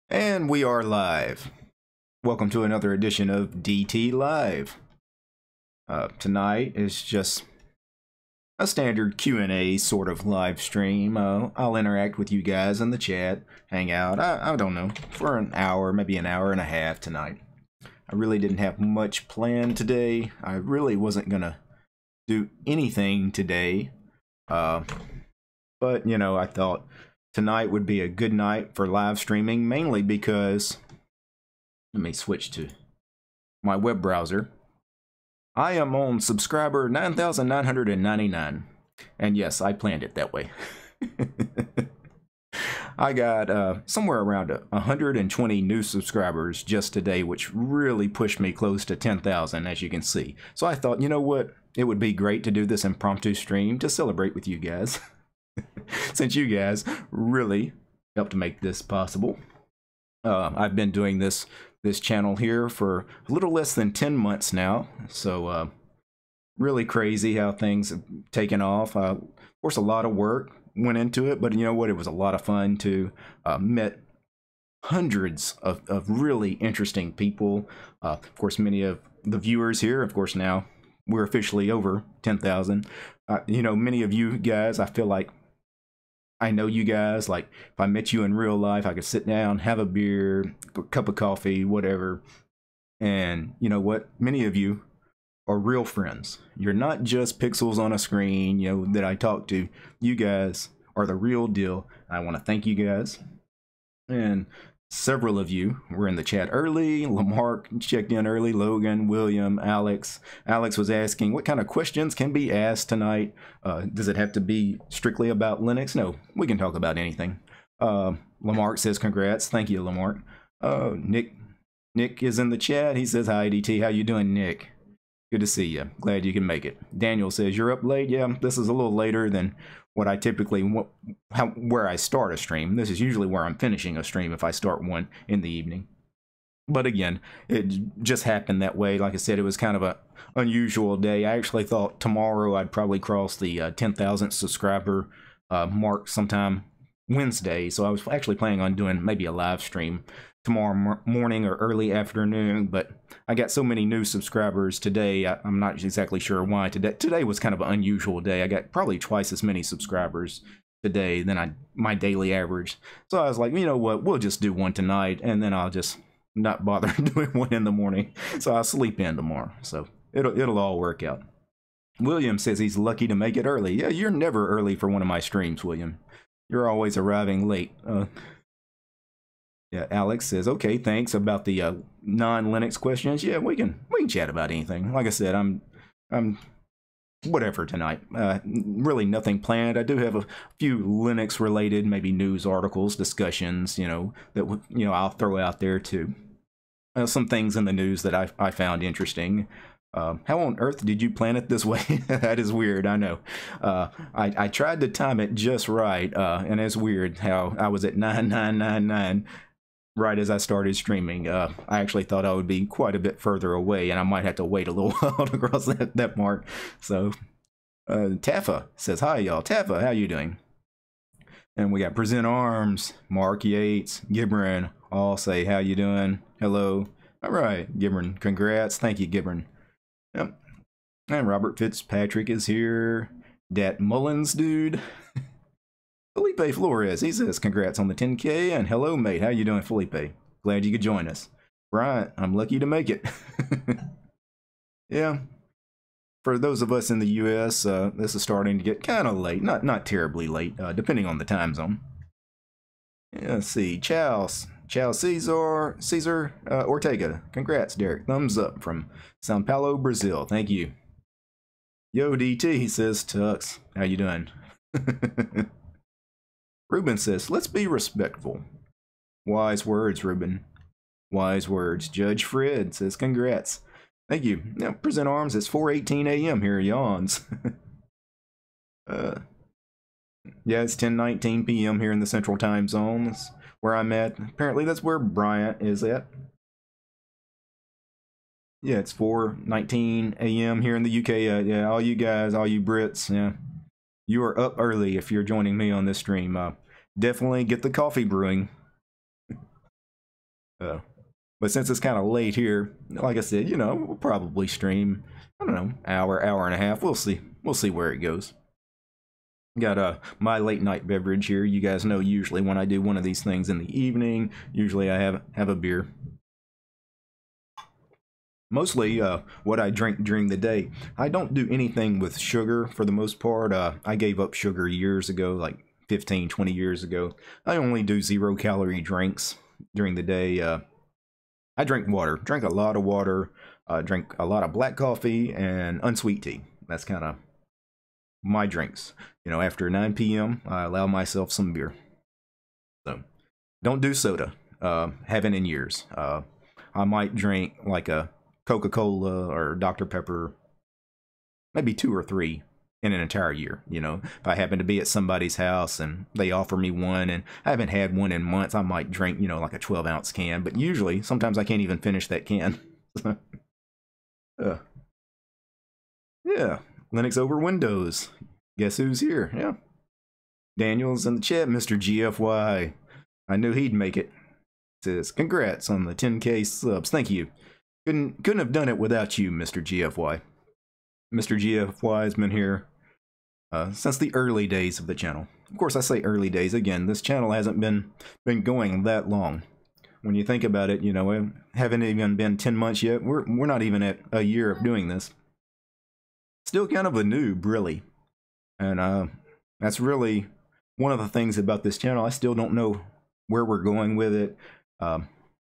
And we are live. Welcome to another edition of DT Live. Tonight is just a standard Q&A sort of live stream. I'll interact with you guys in the chat, hang out, I don't know, for an hour, maybe an hour and a half tonight. I really didn't have much planned today. I really wasn't gonna do anything today. But, you know, I thought tonight would be a good night for live streaming, mainly because, let me switch to my web browser. I am on subscriber 9,999, and yes, I planned it that way. I got somewhere around 120 new subscribers just today, which really pushed me close to 10,000, as you can see. So I thought, you know what, it would be great to do this impromptu stream to celebrate with you guys. Since you guys really helped make this possible. I've been doing this channel here for a little less than 10 months now, so really crazy how things have taken off. Of course, a lot of work went into it, but you know what, it was a lot of fun too. Met hundreds of really interesting people. Of course, many of the viewers here, of course, now we're officially over 10,000. You know, many of you guys, I feel like I know you guys. Like, if I met you in real life, I could sit down, have a beer, a cup of coffee, whatever. And you know what? Many of you are real friends. You're not just pixels on a screen, you know, that I talk to. You guys are the real deal. I want to thank you guys. And several of you were in the chat early. Lamarck checked in early. Logan, William, Alex. Alex was asking, what kind of questions can be asked tonight? Does it have to be strictly about Linux? No, we can talk about anything. Lamarck says, congrats. Thank you, Lamarck. Nick is in the chat. He says, hi, DT. How you doing, Nick? Good to see you. Glad you can make it. Daniel says, you're up late. Yeah, this is a little later than what I typically, where I start a stream. This is usually where I'm finishing a stream if I start one in the evening. But again, it just happened that way. Like I said, it was kind of a unusual day. I actually thought tomorrow I'd probably cross the 10,000 subscriber mark sometime Wednesday. So I was actually planning on doing maybe a live stream tomorrow morning or early afternoon, but I got so many new subscribers today. I'm not exactly sure why. Today was kind of an unusual day. I got probably twice as many subscribers today than my daily average. So I was like, you know what, we'll just do one tonight, and then I'll just not bother doing one in the morning. So I'll sleep in tomorrow. So it'll all work out. William says he's lucky to make it early. Yeah, you're never early for one of my streams, William. You're always arriving late. Yeah, Alex says, okay, thanks about the non-Linux questions. Yeah, we can chat about anything. Like I said, I'm whatever tonight. Really nothing planned. I do have a few Linux related, maybe news articles, discussions, you know, that I'll throw out there too. Some things in the news that I found interesting. How on earth did you plan it this way? That is weird, I know. I tried to time it just right, and it's weird how I was at 9999 right as I started streaming. I actually thought I would be quite a bit further away, and I might have to wait a little while to cross that mark. So, Taffa says, hi, y'all. Taffa, how you doing? And we got Present Arms, Mark Yates, Gibran, all say, how you doing? Hello. All right, Gibran, congrats. Thank you, Gibran. Yep. And Robert Fitzpatrick is here. Dat Mullins, dude. Felipe Flores, he says, congrats on the 10K, and hello, mate. How you doing, Felipe? Glad you could join us. Bryant, I'm lucky to make it. Yeah. For those of us in the U.S., this is starting to get kind of late. Not terribly late, depending on the time zone. Yeah, let's see. Ciao Cesar Ortega. Congrats, Derek. Thumbs up from Sao Paulo, Brazil. Thank you. Yo, DT, he says, Tux. How you doing? Ruben says, let's be respectful. Wise words, Ruben. Wise words. Judge Fred says, congrats. Thank you. Now, Present Arms, it's 4:18 a.m. here, yawns. Yeah, it's 10:19 p.m. here in the Central Time Zone. That's where I'm at. Apparently, that's where Bryant is at. Yeah, it's 4:19 a.m. here in the UK. Yeah, all you guys, all you Brits, yeah. You are up early if you're joining me on this stream. Definitely get the coffee brewing. Uh, but since it's kind of late here, like I said, you know, we'll probably stream, I don't know, hour and a half. We'll see. We'll see where it goes. Got my late night beverage here. You guys know usually when I do one of these things in the evening, usually I have a beer. Mostly what I drink during the day. I don't do anything with sugar for the most part. I gave up sugar years ago, like 15, 20 years ago. I only do 0-calorie drinks during the day. I drink water, drink a lot of water, drink a lot of black coffee and unsweet tea. That's kind of my drinks. You know, after 9 p.m., I allow myself some beer. So, don't do soda. Haven't in years. I might drink like a Coca-Cola or Dr. Pepper, maybe 2 or 3 in an entire year. You know, if I happen to be at somebody's house and they offer me one and I haven't had one in months, I might drink, you know, like a 12-ounce can. But usually, sometimes I can't even finish that can. Yeah, Linux over Windows. Guess who's here? Yeah, Daniel's in the chat, Mr. GFY. I knew he'd make it. Says, congrats on the 10K subs. Thank you. Couldn't have done it without you, Mr. GFY. Mr. GFY has been here since the early days of the channel. Of course, I say early days. Again, this channel hasn't been going that long. When you think about it, you know, we haven't even been 10 months yet. We're not even at a year of doing this. Still kind of a noob, really. And that's really one of the things about this channel. I still don't know where we're going with it,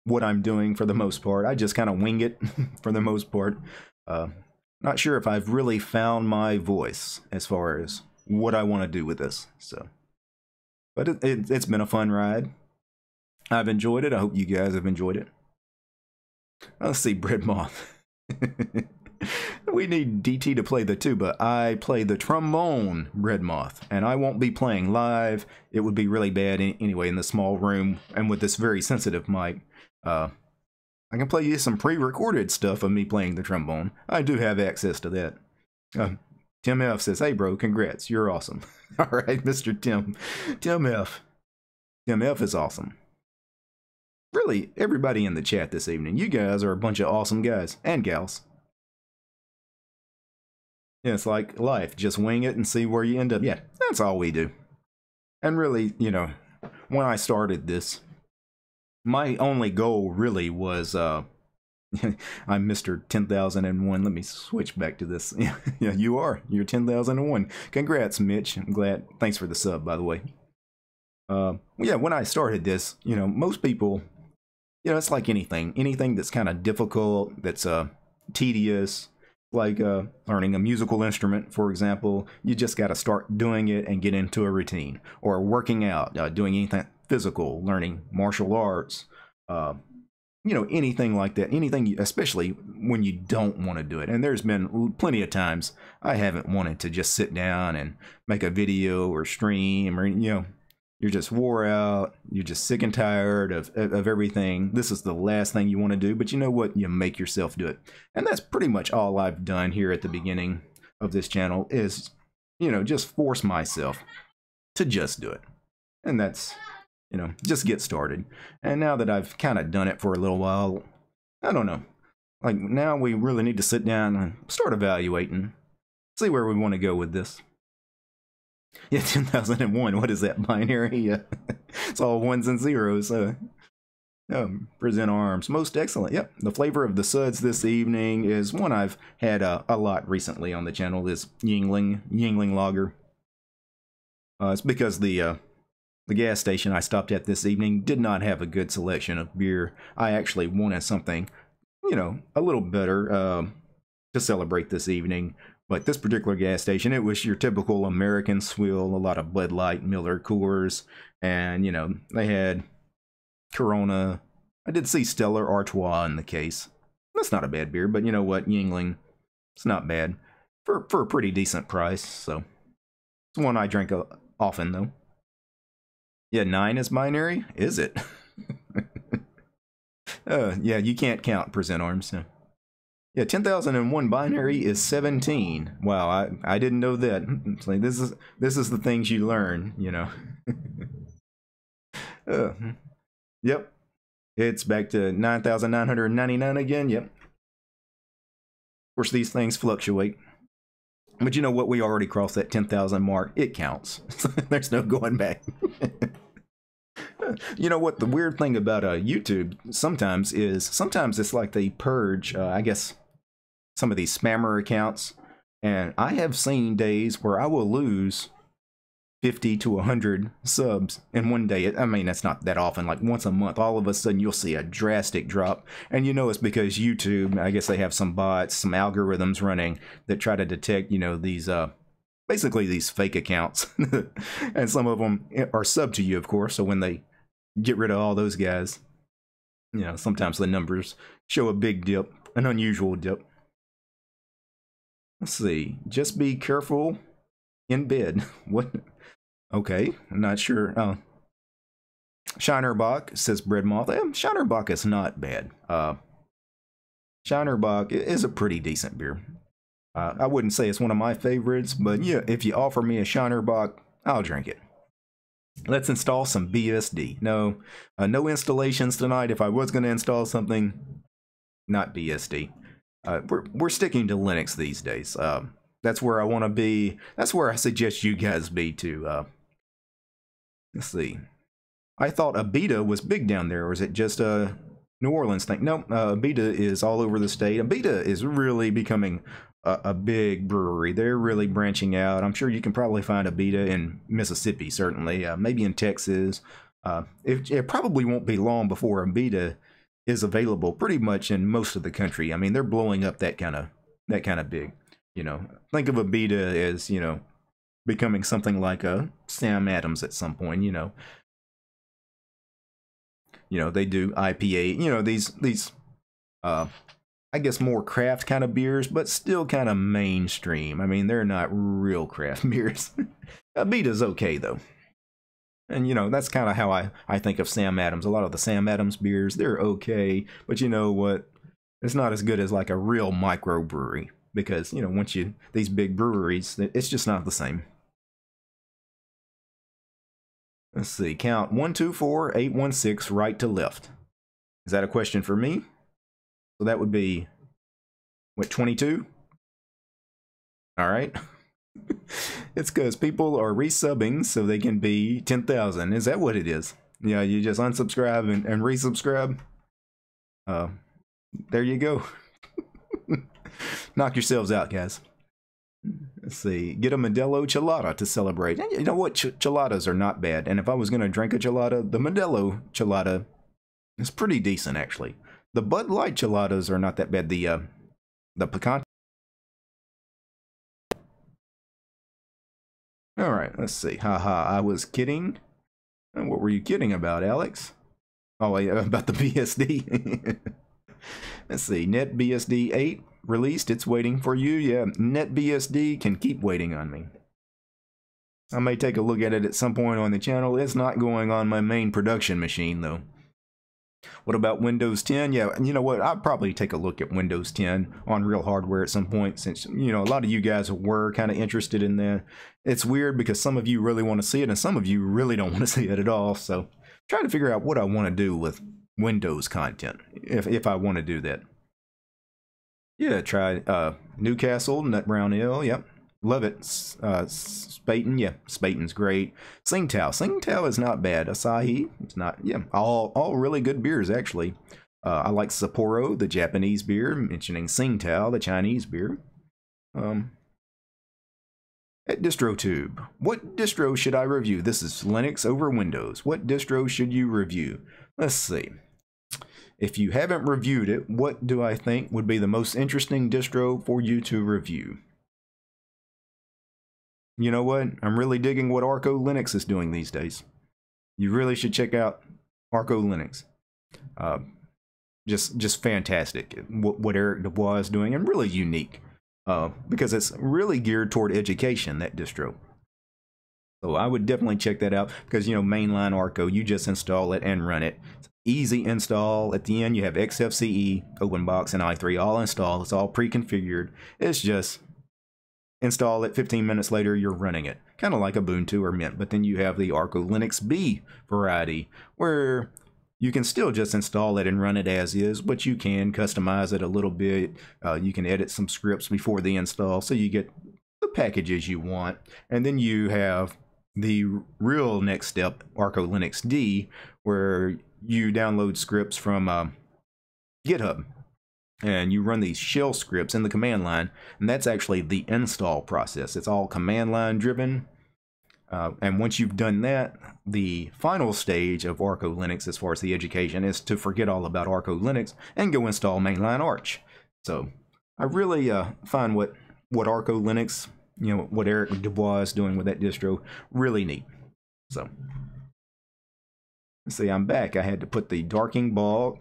what I'm doing for the most part. I just kind of wing it for the most part. Not sure if I've really found my voice as far as what I want to do with this. So, but it's been a fun ride. I've enjoyed it. I hope you guys have enjoyed it. Let's see, Bread Moth. We need DT to play the tuba. I play the trombone, Bread Moth, and I won't be playing live. It would be really bad anyway in the small room and with this very sensitive mic. I can play you some pre-recorded stuff of me playing the trombone. I do have access to that. Tim F says, hey bro, congrats, you're awesome. All right, Mr. Tim F. Tim F is awesome. Really, everybody in the chat this evening, you guys are a bunch of awesome guys and gals. Yeah, it's like life. Just wing it and see where you end up. Yeah, that's all we do. And really, you know, when I started this, my only goal really was, I'm Mr. 10,001. Let me switch back to this. Yeah, you are. You're 10,001. Congrats, Mitch. I'm glad. Thanks for the sub, by the way. Yeah, when I started this, you know, most people, you know, it's like anything that's kind of difficult, that's tedious, like learning a musical instrument, for example. You just got to start doing it and get into a routine. Or working out, doing anything physical, learning martial arts, you know, anything like that. Anything, especially when you don't want to do it. And there's been plenty of times I haven't wanted to just sit down and make a video or stream, or, you know, you're just wore out, you're just sick and tired of everything. This is the last thing you want to do, but you know what? You make yourself do it. And that's pretty much all I've done here at the beginning of this channel is, you know, just force myself to just do it. And that's, you know, just get started. And now that I've kind of done it for a little while, I don't know. Like, now we really need to sit down and start evaluating, see where we want to go with this. Yeah, 10,001. What is that binary? It's all ones and zeros. Present arms. Most excellent. Yep. The flavor of the suds this evening is one I've had a lot recently on the channel. Is Yingling Lager. It's because the gas station I stopped at this evening did not have a good selection of beer. I actually wanted something, you know, a little better to celebrate this evening. But this particular gas station, it was your typical American swill, a lot of Bud Light, Miller, Coors, and, you know, they had Corona. I did see Stella Artois in the case. That's not a bad beer, but you know what, Yingling, it's not bad for a pretty decent price. So it's one I drink often, though. Yeah, 9 is binary? Is it? Yeah, you can't count present arms. So. Yeah, 10,001 binary is 17. Wow, I didn't know that. It's like, this is the things you learn, you know. Yep. It's back to 9,999 again. Yep. Of course, these things fluctuate. But you know what? We already crossed that 10,000 mark. It counts. There's no going back. You know what? The weird thing about YouTube sometimes it's like they purge, I guess, some of these spammer accounts. And I have seen days where I will lose 50 to 100 subs in one day. I mean, that's not that often. Like once a month, all of a sudden you'll see a drastic drop. And you know it's because YouTube, I guess they have some bots, some algorithms running that try to detect, you know, these basically these fake accounts. And some of them are sub to you, of course. So when they get rid of all those guys, you know, sometimes the numbers show a big dip, an unusual dip. Let's see. Just be careful in bed. What? Okay, I'm not sure. Shinerbach says Bread Moth. Shinerbach is not bad. Shinerbach is a pretty decent beer. I wouldn't say it's one of my favorites, but yeah, if you offer me a Shinerbach, I'll drink it. Let's install some BSD. No, no installations tonight. If I was going to install something, not BSD. We're sticking to Linux these days. That's where I want to be. That's where I suggest you guys be too. Let's see. I thought Abita was big down there, or is it just a New Orleans thing? No, Abita is all over the state. Abita is really becoming a big brewery. They're really branching out. I'm sure you can probably find Abita in Mississippi, certainly. Maybe in Texas. It probably won't be long before Abita is available pretty much in most of the country. I mean, they're blowing up that kind of big. You know, think of Abita as, you know, becoming something like a Sam Adams at some point. You know, they do IPA. You know, these I guess more craft kind of beers, but still kind of mainstream. I mean, they're not real craft beers. Abita's okay though. And, you know, that's kind of how I think of Sam Adams. A lot of the Sam Adams beers, they're okay. But you know what? It's not as good as like a real microbrewery. Because, you know, these big breweries, it's just not the same. Let's see. Count 1, 2, 4, 8, 1, 6, right to left. Is that a question for me? So that would be, what, 22? All right. It's because people are resubbing so they can be 10,000. Is that what it is? Yeah, you just unsubscribe and resubscribe. There you go. Knock yourselves out, guys. Let's see. Get a Modelo Chelada to celebrate. And you know what? Cheladas are not bad. And if I was going to drink a Chelada, the Modelo Chelada is pretty decent, actually. The Bud Light Cheladas are not that bad. The Picante. All right, let's see. Haha, I was kidding. What were you kidding about, Alex? Oh, yeah, about the BSD. Let's see. NetBSD 8 released. It's waiting for you. Yeah, NetBSD can keep waiting on me. I may take a look at it at some point on the channel. It's not going on my main production machine, though. What about Windows 10? Yeah, you know what? I'll probably take a look at Windows 10 on real hardware at some point, since, you know, a lot of you guys were kind of interested in that. It's weird because some of you really want to see it and some of you really don't want to see it at all. So trying to figure out what I want to do with Windows content, if I want to do that. Yeah, try Newcastle, Nut Brown Ale. Yep, love it. Spaten, yeah, Spaten's great. Tsingtao is not bad. Asahi, it's not, yeah, all really good beers, actually. I like Sapporo, the Japanese beer, mentioning Tsingtao, the Chinese beer. At DistroTube, what distro should I review? This is Linux over Windows. What distro should you review? Let's see. If you haven't reviewed it, what do I think would be the most interesting distro for you to review? You know what? I'm really digging what Arco Linux is doing these days. You really should check out Arco Linux. Just fantastic. What Eric Dubois is doing, and really unique. Because it's really geared toward education, that distro. So I would definitely check that out, because, you know, mainline Arco, you just install it and run it. It's easy install. At the end, you have XFCE, OpenBox, and i3 all installed. It's all pre-configured. It's just install it, 15 minutes later, you're running it. Kind of like Ubuntu or Mint, but then you have the Arco Linux B variety, where you can still just install it and run it as is, but you can customize it a little bit. You can edit some scripts before the install, so you get the packages you want. And then you have the real next step, Arco Linux D, where you download scripts from GitHub. And you run these shell scripts in the command line, and that's actually the install process. It's all command line driven. And once you've done that, the final stage of Arco Linux, as far as the education, is to forget all about Arco Linux and go install mainline Arch. So I really find what Arco Linux, what Eric Dubois is doing with that distro, really neat. So let's see, I'm back. I had to put the barking dog.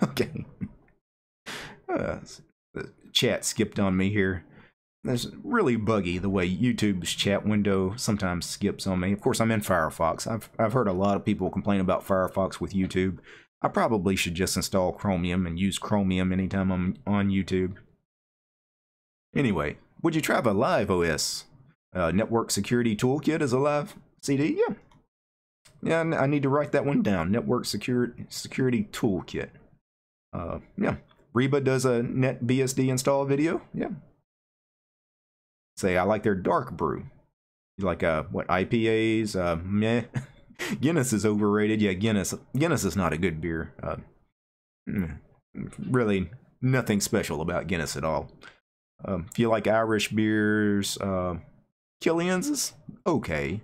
Okay. The chat skipped on me here. It's really buggy the way YouTube's chat window sometimes skips on me. Of course, I'm in Firefox. I've heard a lot of people complain about Firefox with YouTube. I probably should just install Chromium and use Chromium anytime I'm on YouTube. Anyway, would you try the Live OS? Network Security Toolkit is a live CD? Yeah. Yeah, I need to write that one down. Network Security Toolkit. Yeah. Reba does a NetBSD install video. Yeah. Say, I like their dark brew. You like, what, IPAs? Meh. Guinness is overrated. Yeah, Guinness is not a good beer. Really, nothing special about Guinness at all. If you like Irish beers, Killian's is okay.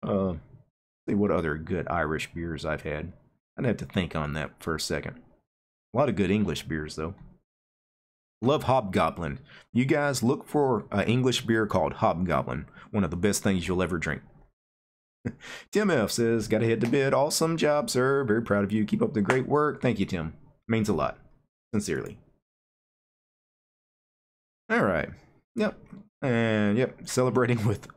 See what other good Irish beers I've had. I'd have to think on that for a second. A lot of good English beers, though. Love Hobgoblin. You guys look for an English beer called Hobgoblin. One of the best things you'll ever drink. Tim F says, gotta hit the bid. Awesome job, sir. Very proud of you. Keep up the great work. Thank you, Tim. Means a lot. Sincerely. Alright. Yep. And yep. Celebrating with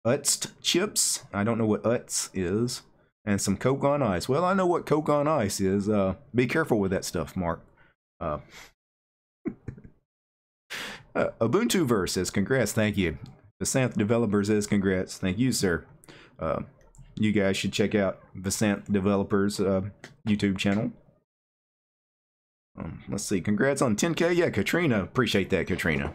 Utz chips. I don't know what Utz is. And some Coke on Ice. Well, I know what Coke on Ice is. Be careful with that stuff, Mark. Ubuntuverse says, congrats, thank you. Vasanth Developers says, congrats, thank you, sir. You guys should check out Vasanth Developers YouTube channel. Let's see, congrats on 10K. Yeah, Katrina, appreciate that, Katrina.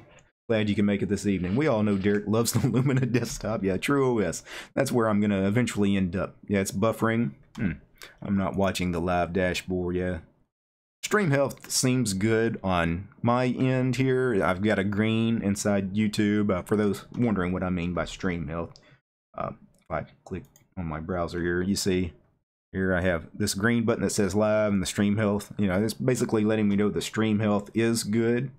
Glad you can make it this evening. We all know Derek loves the Lumina desktop. Yeah, True OS. That's where I'm going to eventually end up. Yeah, it's buffering. I'm not watching the live dashboard, yeah. Stream health seems good on my end here. I've got a green inside YouTube. For those wondering what I mean by stream health, if I click on my browser here, you see here I have this green button that says live and the stream health. It's basically letting me know the stream health is good.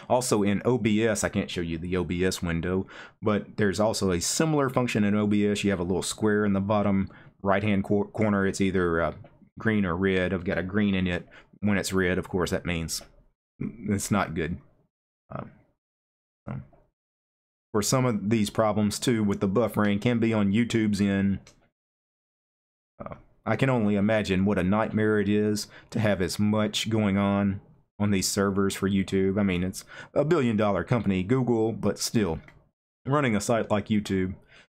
Also in OBS, I can't show you the OBS window, but there's also a similar function in OBS. You have a little square in the bottom right-hand corner. It's either green or red. I've got a green in it. When it's red, of course, that means it's not good. For some of these problems too with the buffering can be on YouTube's end. I can only imagine what a nightmare it is to have as much going on these servers for YouTube. I mean, it's a billion-dollar company, Google, but still, running a site like YouTube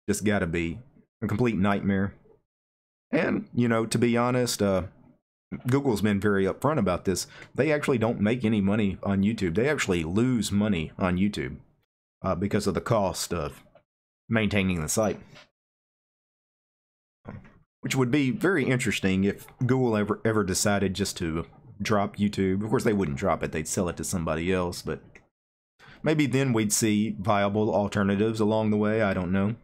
just gotta be a complete nightmare. And, to be honest, Google's been very upfront about this. They actually don't make any money on YouTube. They actually lose money on YouTube because of the cost of maintaining the site. Which would be very interesting if Google ever decided just to drop YouTube. Of course, they wouldn't drop it. They'd sell it to somebody else, but maybe then we'd see viable alternatives along the way. I don't know.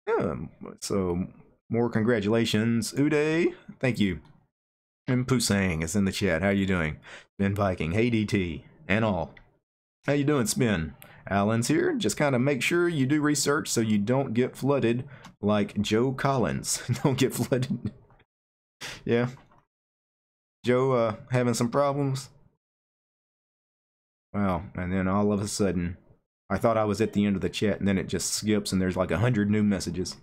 Yeah, so more congratulations, Uday. Thank you. And Pusang is in the chat. How you doing? Spin Viking. Hey, DT. And all. How you doing, Spin? Alan's here. Just kind of make sure you do research so you don't get flooded like Joe Collins. Don't get flooded. Yeah. Joe having some problems. Wow. And then all of a sudden, I thought I was at the end of the chat, and then it just skips and there's like 100 new messages.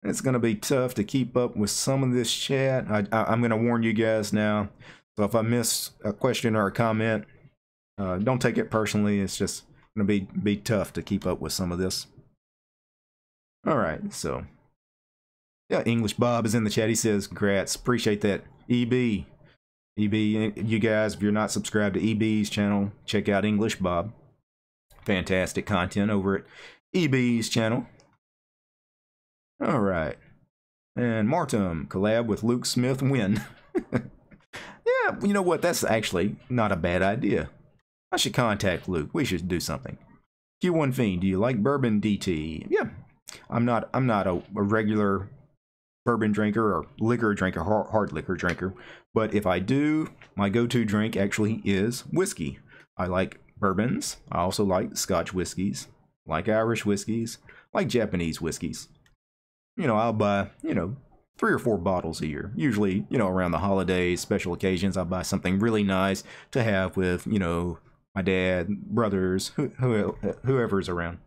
It's going to be tough to keep up with some of this chat. I'm going to warn you guys now. So if I miss a question or a comment, don't take it personally. It's just going to be tough to keep up with some of this. All right, so Yeah, English Bob is in the chat. He says, congrats. Appreciate that. EB, you guys, if you're not subscribed to EB's channel, check out English Bob. Fantastic content over at EB's channel. All right. And Martum, collab with Luke Smith, win. Yeah, you know what? That's actually not a bad idea. I should contact Luke. We should do something. Q1 Fiend, do you like bourbon, DT? Yeah. I'm not a regular bourbon drinker or liquor drinker, hard liquor drinker. But if I do, my go-to drink actually is whiskey. I like bourbons. I also like Scotch whiskeys, like Irish whiskeys, like Japanese whiskeys. You know, I'll buy, 3 or 4 bottles a year. Usually, around the holidays, special occasions, I'll buy something really nice to have with, my dad, brothers, whoever's around.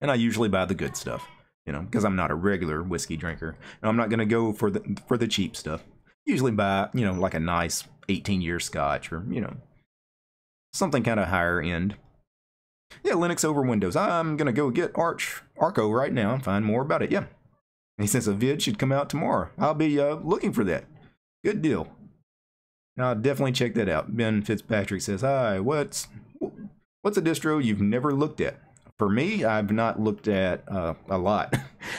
And I usually buy the good stuff, because I'm not a regular whiskey drinker. And I'm not going to go for the cheap stuff. Usually buy, like a nice 18-year Scotch or, something kind of higher end. Yeah, Linux over Windows. I'm going to go get Arco right now and find more about it. Yeah. And he says a vid should come out tomorrow. I'll be looking for that. Good deal. I'll definitely check that out. Ben Fitzpatrick says, hi, what's a distro you've never looked at? For me, I've not looked at a lot.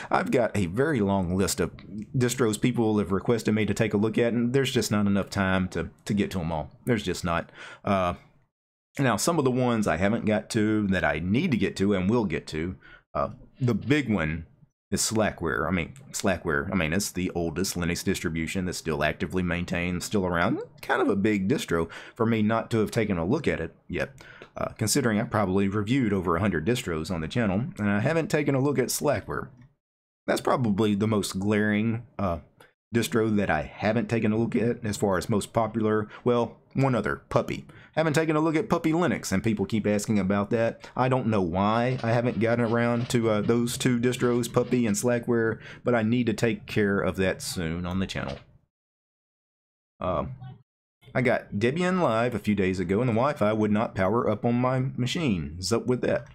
I've got a very long list of distros people have requested me to take a look at, and there's just not enough time to get to them all. There's just not. Now, some of the ones I haven't got to that I need to get to and will get to, the big one is Slackware. Slackware. It's the oldest Linux distribution that's still actively maintained, still around. Kind of a big distro for me not to have taken a look at it yet. Considering I probably reviewed over 100 distros on the channel, and I haven't taken a look at Slackware. That's probably the most glaring distro that I haven't taken a look at as far as most popular. Well, one other, Puppy. Haven't taken a look at Puppy Linux, and people keep asking about that. I don't know why I haven't gotten around to those 2 distros, Puppy and Slackware, but I need to take care of that soon on the channel. I got Debian live a few days ago, and the Wi-Fi would not power up on my machine. What's up with that?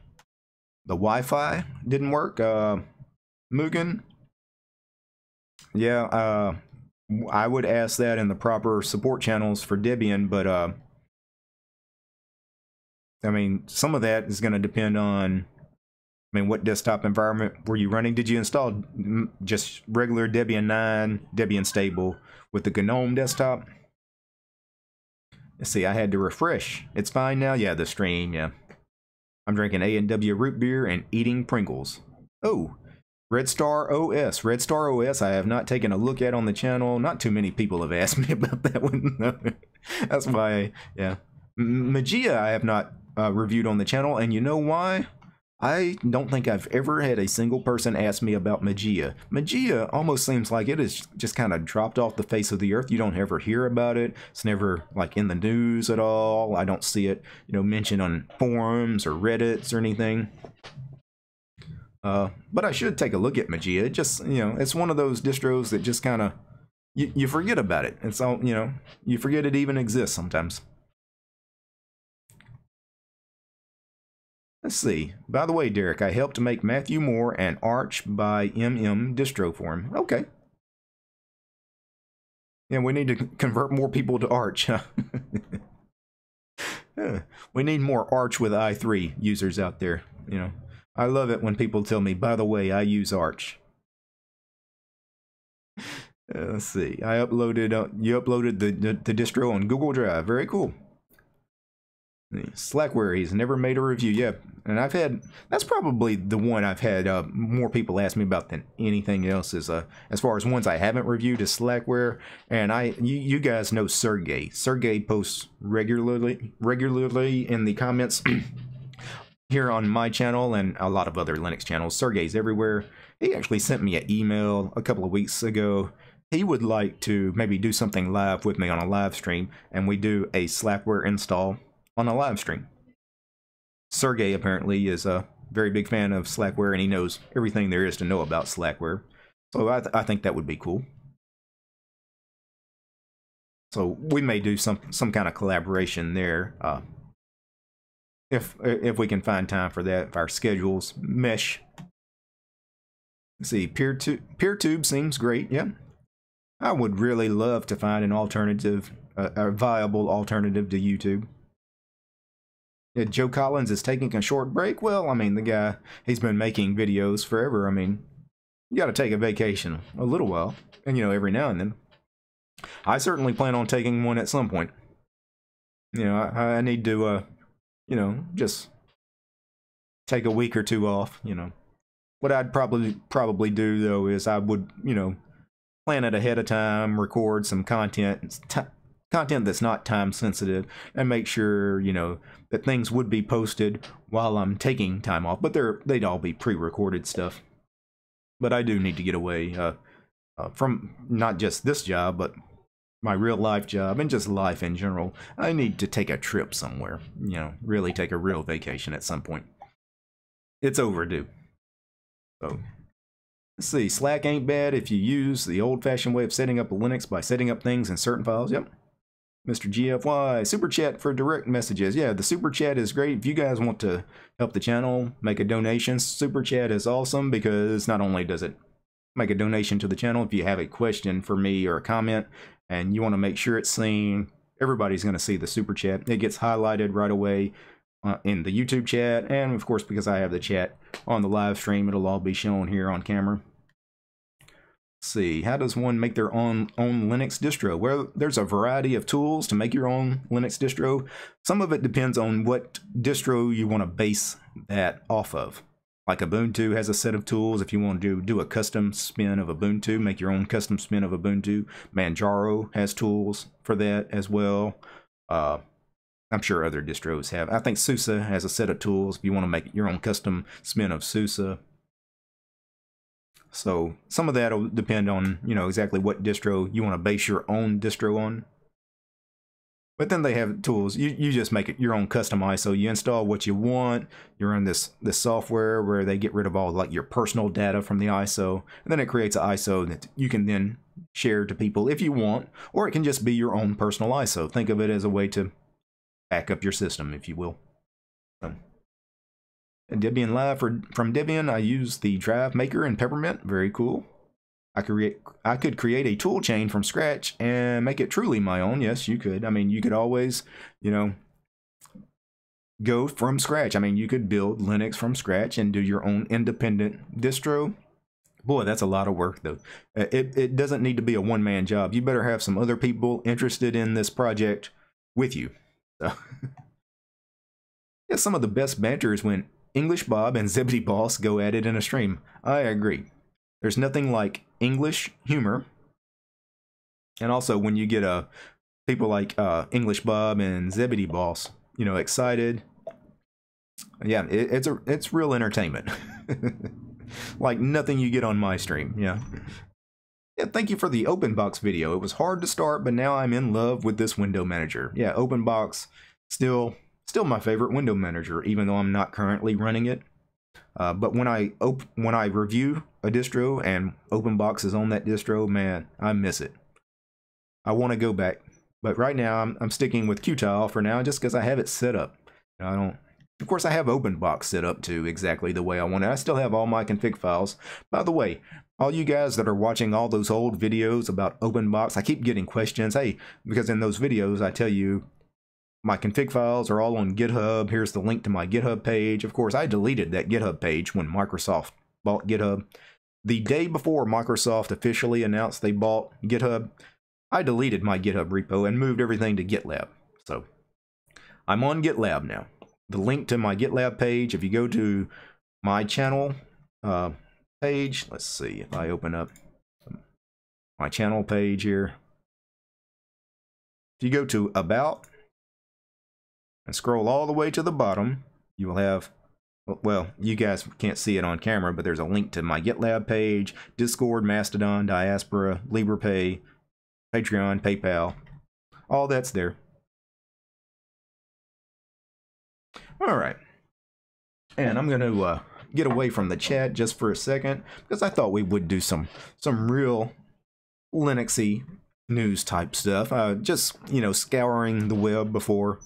The Wi-Fi didn't work. Mugen? Yeah, I would ask that in the proper support channels for Debian, but some of that is going to depend on, what desktop environment were you running? Did you install just regular Debian 9, Debian stable with the GNOME desktop? Let's see, I had to refresh. It's fine now? Yeah, the stream, yeah. I'm drinking A&W root beer and eating Pringles. Oh, Red Star OS. Red Star OS I have not taken a look at on the channel. Not too many people have asked me about that one. That's why, yeah. Magia I have not reviewed on the channel, and you know why? I don't think I've ever had a single person ask me about Magia. Magia almost seems like it has just kind of dropped off the face of the earth. You don't ever hear about it. It's never like in the news at all. I don't see it, mentioned on forums or Reddits or anything. But I should take a look at Magia. Just, it's one of those distros that just kind of, you forget about it. It's all, you forget it even exists sometimes. Let's see. By the way, Derek, I helped make Matthew Moore an Arch by MM distro for him. Okay. Yeah, we need to convert more people to Arch. We need more Arch with i3 users out there. I love it when people tell me, by the way, I use Arch. Let's see. You uploaded the distro on Google Drive. Very cool. Slackware, he's never made a review yet, and that's probably the one I've had more people ask me about than anything else. Is as far as ones I haven't reviewed is Slackware, and you guys know Sergey. Sergey posts regularly in the comments here on my channel and a lot of other Linux channels. Sergey's everywhere. He actually sent me an email a couple of weeks ago. He would like to maybe do something live with me on a live stream, and we do a Slackware install on a live stream. Sergey apparently is a very big fan of Slackware, and he knows everything there is to know about Slackware. So I think that would be cool. So we may do some kind of collaboration there, if we can find time for that, if our schedules mesh. Let's see, PeerTube seems great. Yeah, I would really love to find an alternative, a viable alternative to YouTube. Yeah, Joe Collins is taking a short break. Well, I mean, the guy, he's been making videos forever. I mean, you got to take a vacation a little while, and you know, every now and then. I certainly plan on taking one at some point. You know, I need to, you know, just take a week or two off. You know, what I'd probably do though is I would, you know, plan it ahead of time, record some content that's not time sensitive, and make sure, you know, that things would be posted while I'm taking time off. But they'd all be pre-recorded stuff. But I do need to get away from not just this job, but my real life job and just life in general. I need to take a trip somewhere, you know, really take a real vacation at some point. It's overdue. So let's see, Slack ain't bad if you use the old-fashioned way of setting up a Linux by setting up things in certain files. Yep. Mr. GFY, Super Chat for direct messages. Yeah, the Super Chat is great. If you guys want to help the channel, make a donation, Super Chat is awesome because not only does it make a donation to the channel, if you have a question for me or a comment and you want to make sure it's seen, everybody's going to see the Super Chat. It gets highlighted right away in the YouTube chat, and of course, because I have the chat on the live stream, it'll all be shown here on camera. See, how does one make their own Linux distro? Well, there's a variety of tools to make your own Linux distro. Some of it depends on what distro you want to base that off of. Like Ubuntu has a set of tools if you want to do a custom spin of Ubuntu, make your own custom spin of Ubuntu. Manjaro has tools for that as well. I'm sure other distros have. I think SUSE has a set of tools if you want to make your own custom spin of SUSE. So some of that will depend on, you know, exactly what distro you want to base your own distro on. But then they have tools. You just make it your own custom ISO. You install what you want. You're in this software where they get rid of all like your personal data from the ISO, and then it creates an ISO that you can then share to people if you want, or it can just be your own personal ISO. Think of it as a way to back up your system, if you will. Debian Live from Debian, I use the Drive Maker and Peppermint. Very cool. I could create a tool chain from scratch and make it truly my own. Yes, you could. I mean, you could always, you know, go from scratch. I mean, you could build Linux from scratch and do your own independent distro. Boy, that's a lot of work, though. It doesn't need to be a one-man job. You better have some other people interested in this project with you. So, yeah, some of the best banter is when English Bob and Zebedee Boss go at it in a stream. I agree. There's nothing like English humor. And also when you get people like English Bob and Zebedee Boss, you know, excited. Yeah, it's real entertainment. Like nothing you get on my stream. Yeah. Yeah, thank you for the OpenBox video. It was hard to start, but now I'm in love with this window manager. Yeah, OpenBox still my favorite window manager, even though I'm not currently running it. But when I review a distro and OpenBox is on that distro, man, I miss it. I want to go back, but right now I'm sticking with Qtile for now, just because I have it set up. I don't. Of course, I have OpenBox set up to exactly the way I want it. I still have all my config files. By the way, all you guys that are watching all those old videos about OpenBox, I keep getting questions. Hey, because in those videos I tell you, my config files are all on GitHub. Here's the link to my GitHub page. Of course, I deleted that GitHub page when Microsoft bought GitHub. The day before Microsoft officially announced they bought GitHub, I deleted my GitHub repo and moved everything to GitLab. So I'm on GitLab now. The link to my GitLab page, if you go to my channel page, let's see if I open up my channel page here. If you go to About, and scroll all the way to the bottom, you will have, well, you guys can't see it on camera, but there's a link to my GitLab page, Discord, Mastodon, Diaspora, LibrePay, Patreon, PayPal. All that's there. All right. And I'm going to get away from the chat just for a second, because I thought we would do some real Linuxy news type stuff. Just, you know, scouring the web before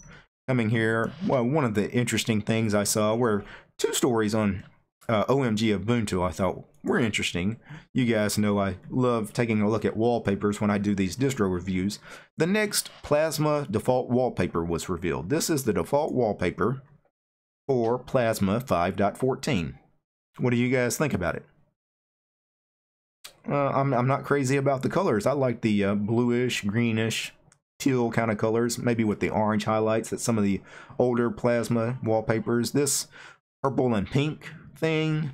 coming here. Well, one of the interesting things I saw were two stories on OMG Ubuntu I thought were interesting. You guys know I love taking a look at wallpapers when I do these distro reviews. The next Plasma default wallpaper was revealed. This is the default wallpaper for Plasma 5.14. What do you guys think about it? I'm not crazy about the colors. I like the bluish, greenish, teal kind of colors, maybe with the orange highlights that some of the older Plasma wallpapers. This purple and pink thing,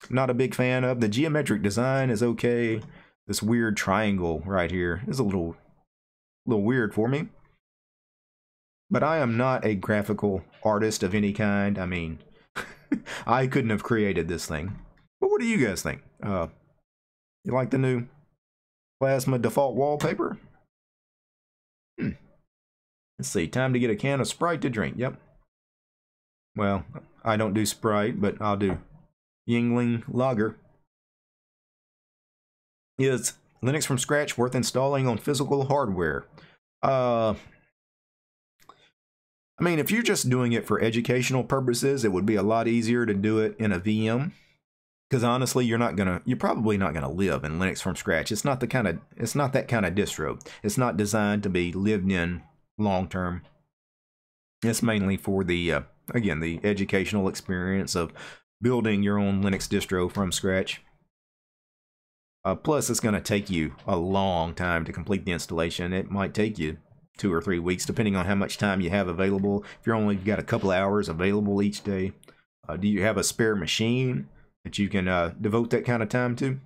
not a big fan of. The geometric design is okay. This weird triangle right here is a little weird for me. But I am not a graphical artist of any kind. I mean, I couldn't have created this thing. But what do you guys think? You like the new Plasma default wallpaper? Let's see, time to get a can of Sprite to drink. Yep. Well, I don't do Sprite, but I'll do Yingling Lager. Is Linux from scratch worth installing on physical hardware? I mean, if you're just doing it for educational purposes, it would be a lot easier to do it in a VM. Because honestly, you're probably not gonna live in Linux from scratch. It's not that kind of distro. It's not designed to be lived in long term. It's mainly for the again, the educational experience of building your own Linux distro from scratch. Plus, it's going to take you a long time to complete the installation. It might take you 2 or 3 weeks, depending on how much time you have available. If you've got a couple of hours available each day, do you have a spare machine that you can devote that kind of time to?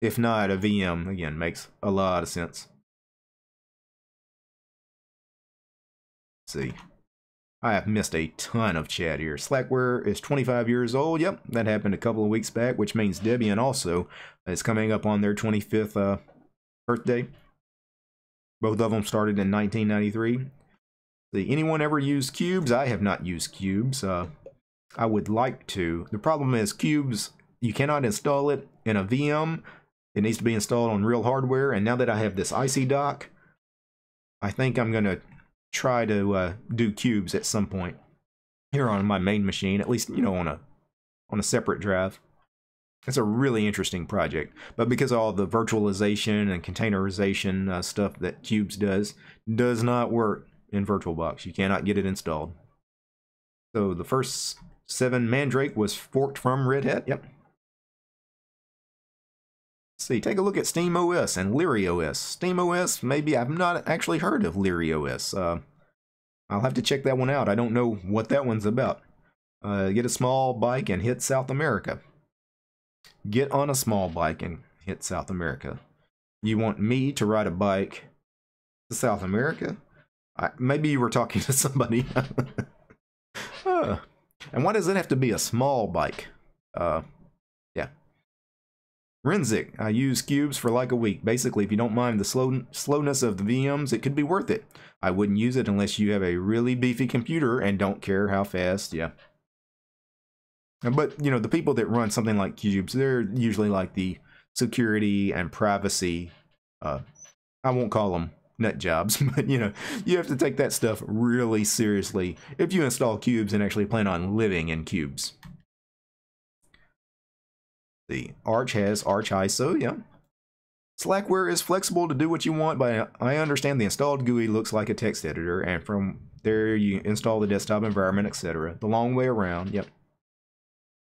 If not, a VM, again, makes a lot of sense. Let's see. I have missed a ton of chat here. Slackware is 25 years old. Yep, that happened a couple of weeks back, which means Debian also is coming up on their 25th birthday. Both of them started in 1993. See, anyone ever use cubes? I have not used cubes. I would like to. The problem is cubes, you cannot install it in a VM. It needs to be installed on real hardware. And now that I have this IC dock, I think I'm going to try to do cubes at some point here on my main machine, at least, you know, on a separate drive. It's a really interesting project, but because all the virtualization and containerization stuff that cubes does not work in VirtualBox. You cannot get it installed. So the first 7 Mandrake was forked from Red Hat. Yep. See, take a look at SteamOS and LyriOS. SteamOS, maybe I've not actually heard of LyriOS. I'll have to check that one out. I don't know what that one's about. Get a small bike and hit South America. Get on a small bike and hit South America. You want me to ride a bike to South America? Maybe you were talking to somebody. And why does it have to be a small bike? Yeah. Renzik, I use cubes for like a week. Basically, if you don't mind the slowness of the VMs, it could be worth it. I wouldn't use it unless you have a really beefy computer and don't care how fast. Yeah. But, you know, the people that run something like cubes, they're usually like the security and privacy. I won't call them nut jobs, but, you know, you have to take that stuff really seriously if you install cubes and actually plan on living in cubes. The Arch has Arch ISO, yeah. Slackware is flexible to do what you want, but I understand the installed GUI looks like a text editor, and from there you install the desktop environment, etc. The long way around, yep.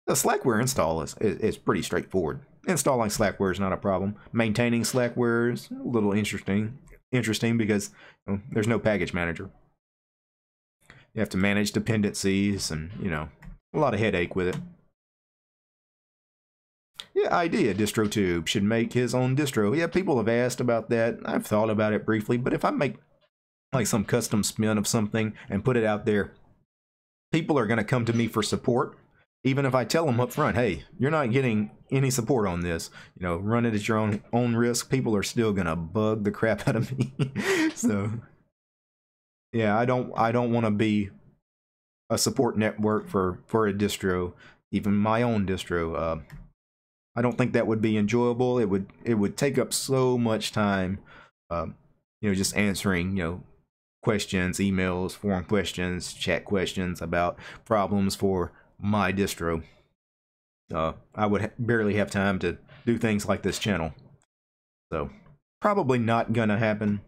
The Slackware install is pretty straightforward. Installing Slackware is not a problem. Maintaining Slackware is a little interesting because there's no package manager. You have to manage dependencies and, you know, a lot of headache with it. Yeah, idea. DistroTube should make his own distro. Yeah, people have asked about that. I've thought about it briefly, but if I make like some custom spin of something and put it out there, people are going to come to me for support. Even if I tell them up front, hey, you're not getting any support on this, you know, run it at your own risk, people are still going to bug the crap out of me. So, yeah, I don't want to be a support network for a distro, even my own distro. I don't think that would be enjoyable. It would take up so much time, you know, just answering, you know, questions, emails, forum questions, chat questions about problems for my distro. I would barely have time to do things like this channel. So, probably not gonna happen.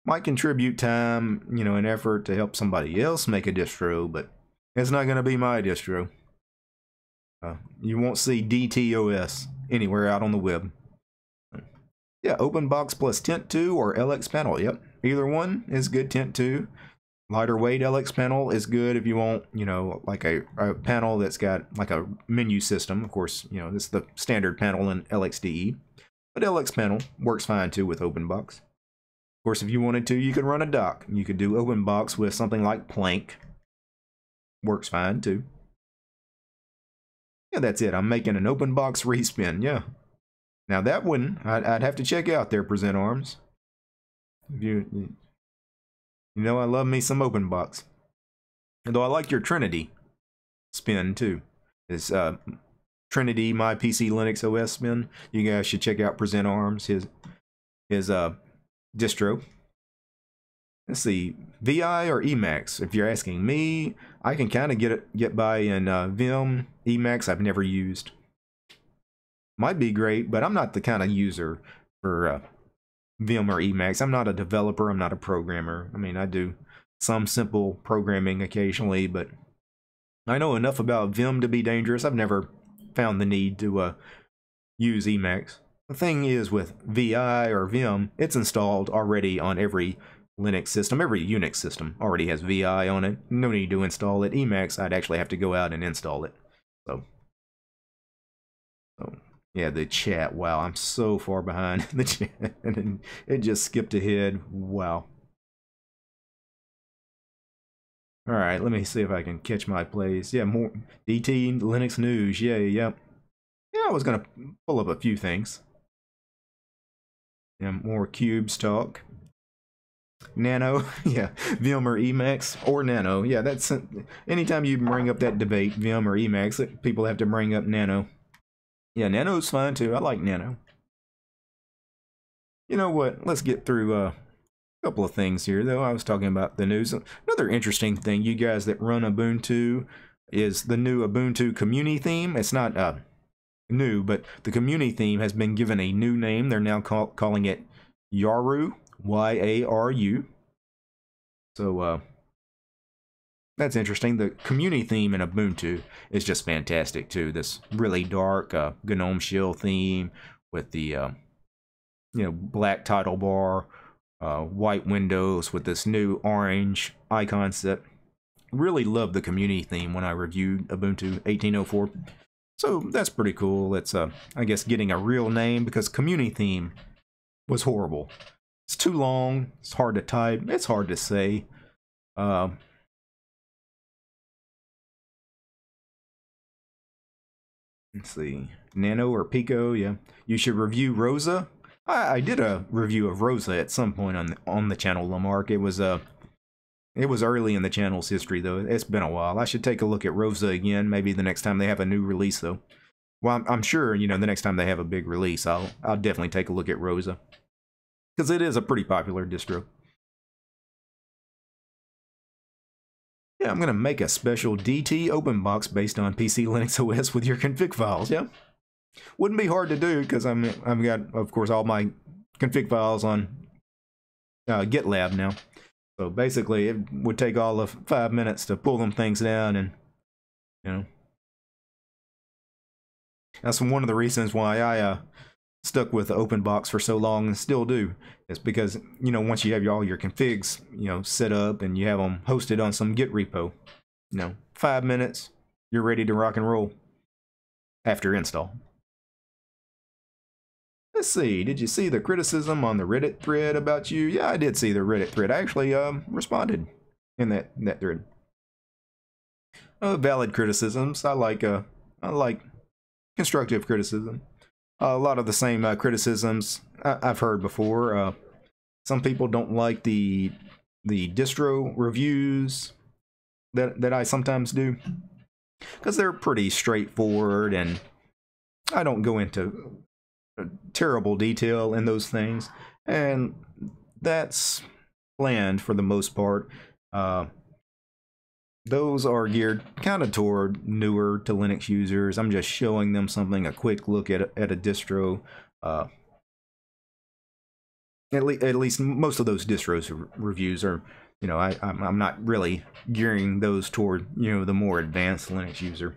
Might contribute time, you know, and effort to help somebody else make a distro, but it's not gonna be my distro. You won't see DTOS anywhere out on the web. Yeah, OpenBox plus Tent 2 or LX panel. Yep, either one is good. Tent 2. Lighter weight LX panel is good if you want, you know, like a panel that's got like a menu system. Of course, you know, this is the standard panel in LXDE. But LX panel works fine too with OpenBox. Of course, if you wanted to, you could run a dock. You could do OpenBox with something like Plank. Works fine too. Yeah, that's it. I'm making an OpenBox respin. Yeah. Now that one, I'd have to check out their Present Arms. You know, I love me some OpenBox. Though I like your Trinity spin too. It's Trinity, my PC Linux OS spin. You guys should check out Present Arms, his distro. Let's see, VI or Emacs? If you're asking me, I can kind of get by in Vim. Emacs I've never used. Might be great, but I'm not the kind of user for Vim or Emacs. I'm not a developer. I'm not a programmer. I mean, I do some simple programming occasionally, but I know enough about Vim to be dangerous. I've never found the need to use Emacs. The thing is with VI or Vim, it's installed already on every Linux system. Every Unix system already has VI on it. No need to install it. Emacs, I'd actually have to go out and install it. So yeah, the chat. Wow, I'm so far behind the chat. And it just skipped ahead. Wow. All right, let me see if I can catch my plays. Yeah, more DT Linux news. Yeah, yeah. Yeah, I was gonna pull up a few things. Yeah, more cubes talk. Nano, yeah, Vim or Emacs or Nano. Yeah, that's anytime you bring up that debate, Vim or Emacs, people have to bring up Nano. Yeah, Nano's fine too. I like Nano. You know what? Let's get through a couple of things here, though. I was talking about the news. Another interesting thing, you guys that run Ubuntu, is the new Ubuntu community theme. It's not new, but the community theme has been given a new name. They're now calling it Yaru, Y-A-R-U. So, that's interesting. The community theme in Ubuntu is just fantastic too. This really dark GNOME shell theme with the you know, black title bar, white windows with this new orange icon set. Really love the community theme when I reviewed Ubuntu 18.04. So that's pretty cool. It's I guess getting a real name, because community theme was horrible. It's too long. It's hard to type. It's hard to say. Let's see, Nano or Pico, yeah. You should review Rosa. I did a review of Rosa at some point on the channel, Lamarck. It was early in the channel's history, though. It's been a while. I should take a look at Rosa again, maybe the next time they have a new release, though. Well, I'm sure, you know, the next time they have a big release, I'll definitely take a look at Rosa, because it is a pretty popular distro. Yeah, I'm going to make a special DT OpenBox based on PC Linux OS with your config files, yeah? Wouldn't be hard to do, because I've got, of course, all my config files on GitLab now. So basically, it would take all of 5 minutes to pull them things down, and, you know. That's one of the reasons why I stuck with OpenBox for so long and still do. It's because, you know, once you have all your configs, you know, set up and you have them hosted on some Git repo, you know, 5 minutes, you're ready to rock and roll after install. Let's see, did you see the criticism on the Reddit thread about you? Yeah, I did see the Reddit thread. I actually responded in that thread. Valid criticisms. I like constructive criticism. A lot of the same criticisms I've heard before. Some people don't like the distro reviews that I sometimes do, because they're pretty straightforward, and I don't go into terrible detail in those things, and that's planned for the most part. those are geared kind of toward newer to Linux users. I'm just showing them something, a quick look at a distro. At least most of those distros reviews are, you know, I'm not really gearing those toward, you know, the more advanced Linux user.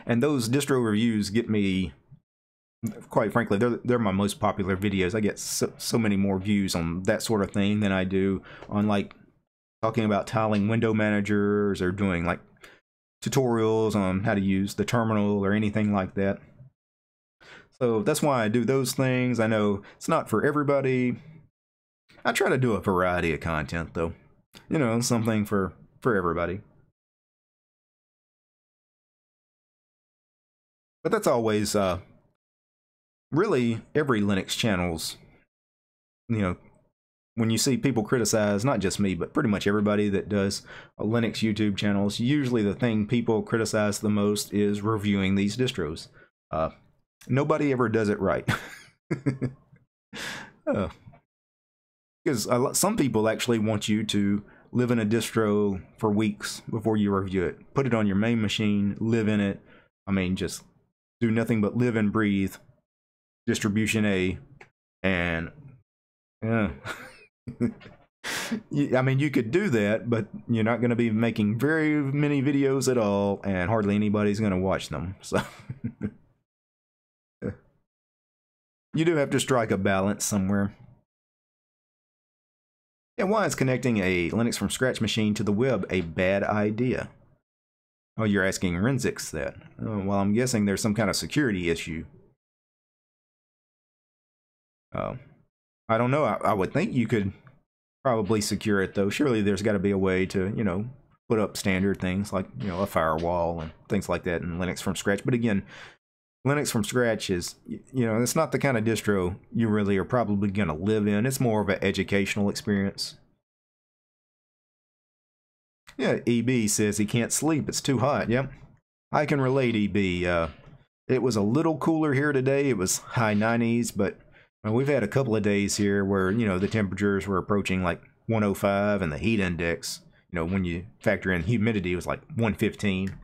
And those distro reviews get me, quite frankly, they're my most popular videos. I get so many more views on that sort of thing than I do on, like, talking about tiling window managers or doing, like, tutorials on how to use the terminal or anything like that. So that's why I do those things. I know it's not for everybody. I try to do a variety of content, though. You know, something for everybody. But that's always, really, every Linux channel's, you know, when you see people criticize, not just me, but pretty much everybody that does Linux YouTube channels, usually the thing people criticize the most is reviewing these distros. Nobody ever does it right. Because some people actually want you to live in a distro for weeks before you review it. Put it on your main machine, live in it. I mean, just do nothing but live and breathe distribution A, and yeah. I mean, you could do that, but you're not going to be making very many videos at all, and hardly anybody's going to watch them. So you do have to strike a balance somewhere. And why is connecting a Linux from scratch machine to the web a bad idea? Oh, you're asking Renzix that. Oh, well, I'm guessing there's some kind of security issue. I don't know. I would think you could probably secure it, though. Surely there's got to be a way to, you know, put up standard things like, you know, a firewall and things like that in Linux from scratch. But again, Linux from scratch is, you know, it's not the kind of distro you really are probably going to live in. It's more of an educational experience. Yeah, EB says he can't sleep. It's too hot. Yep. I can relate, EB. It was a little cooler here today. It was high 90s, but we've had a couple of days here where, you know, the temperatures were approaching like 105 and the heat index, you know, when you factor in humidity, it was like 115.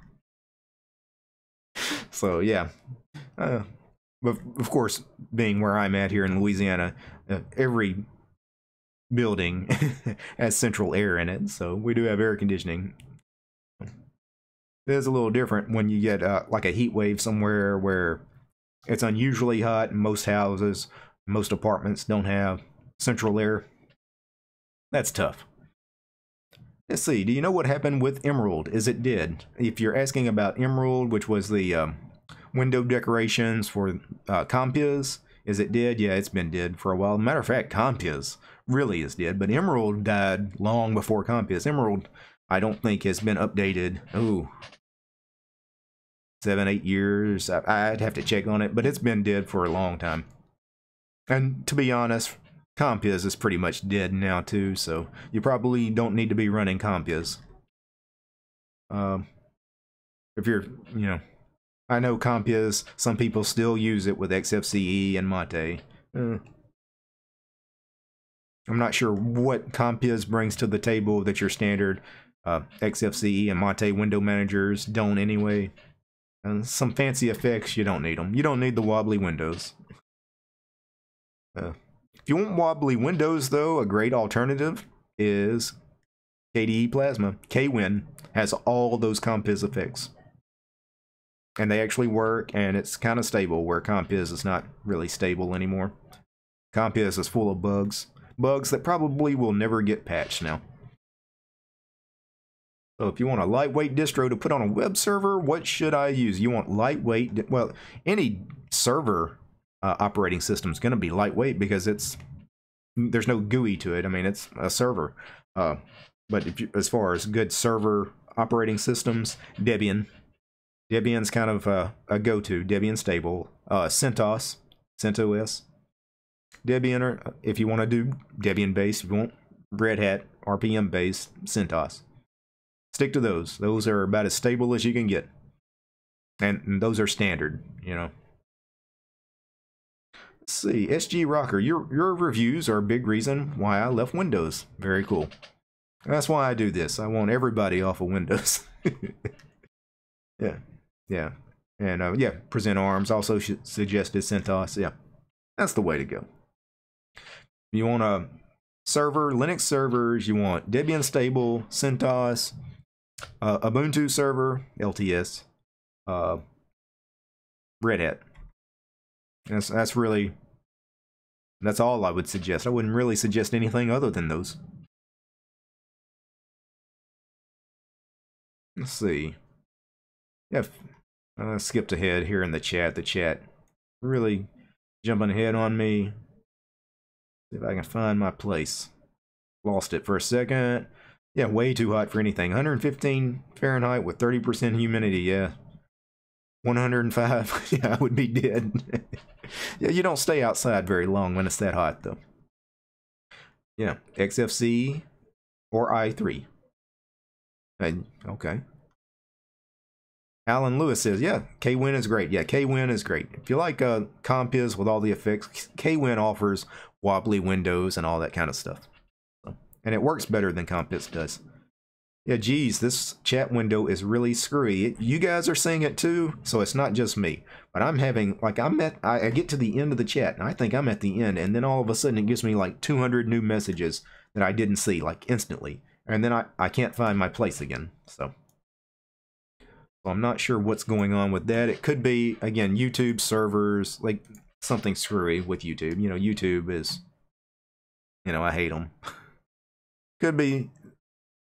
So, yeah. But of course, being where I'm at here in Louisiana, every building has central air in it, so we do have air conditioning. It is a little different when you get like a heat wave somewhere where it's unusually hot, and most houses, most apartments don't have central air. That's tough. Let's see, do you know what happened with Emerald? Is it dead? If you're asking about Emerald, which was the window decorations for Compiz, is it dead? Yeah, it's been dead for a while. Matter of fact, Compiz really is dead, but Emerald died long before Compiz. Emerald, I don't think, has been updated. Oh, 7-8 years. I'd have to check on it, but it's been dead for a long time. And to be honest, Compiz is pretty much dead now too, so you probably don't need to be running Compiz. If you're, you know, I know Compiz, some people still use it with XFCE and Mate. I'm not sure what Compiz brings to the table that your standard XFCE and Mate window managers don't anyway. And some fancy effects, you don't need them. You don't need the wobbly windows. If you want wobbly windows, though, a great alternative is KDE Plasma. KWin has all those Compiz effects. And they actually work, and it's kind of stable, where Compiz is not really stable anymore. Compiz is full of bugs. Bugs that probably will never get patched now. So if you want a lightweight distro to put on a web server, what should I use? You want lightweight, well, any server operating system is going to be lightweight because there's no GUI to it. I mean, it's a server. But as far as good server operating systems, Debian. Debian's kind of a go-to. Debian stable. CentOS. CentOS. Debian, or if you want to do Debian-based, if you want Red Hat, RPM-based, CentOS. Stick to those. Those are about as stable as you can get. And those are standard, you know. Let's see. SG Rocker, your reviews are a big reason why I left Windows. Very cool. That's why I do this. I want everybody off of Windows. Yeah, yeah. And yeah, present arms, also suggested CentOS. Yeah, that's the way to go. You want a server, Linux servers, you want Debian stable, CentOS, Ubuntu server, LTS, Red Hat. That's really, that's all I would suggest. I wouldn't really suggest anything other than those. Let's see. Yeah, I skipped ahead here in the chat. The chat really jumping ahead on me. See if I can find my place. Lost it for a second. Yeah, way too hot for anything. 115 Fahrenheit with 30% humidity. Yeah. 105. Yeah, I would be dead. Yeah, you don't stay outside very long when it's that hot, though. Yeah, XFC or i3. Okay. Alan Lewis says, yeah, KWin is great. Yeah, KWin is great. If you like Compiz with all the effects, KWin offers wobbly windows and all that kind of stuff. And it works better than Compiz does. Yeah, geez, this chat window is really screwy. You guys are seeing it too, so it's not just me. But I'm having, like, I get to the end of the chat, and I think I'm at the end, and then all of a sudden it gives me like 200 new messages that I didn't see, like, instantly. And then I can't find my place again, so I'm not sure what's going on with that. It could be, again, YouTube servers, like, something screwy with YouTube. You know, YouTube is, you know, I hate them. Could be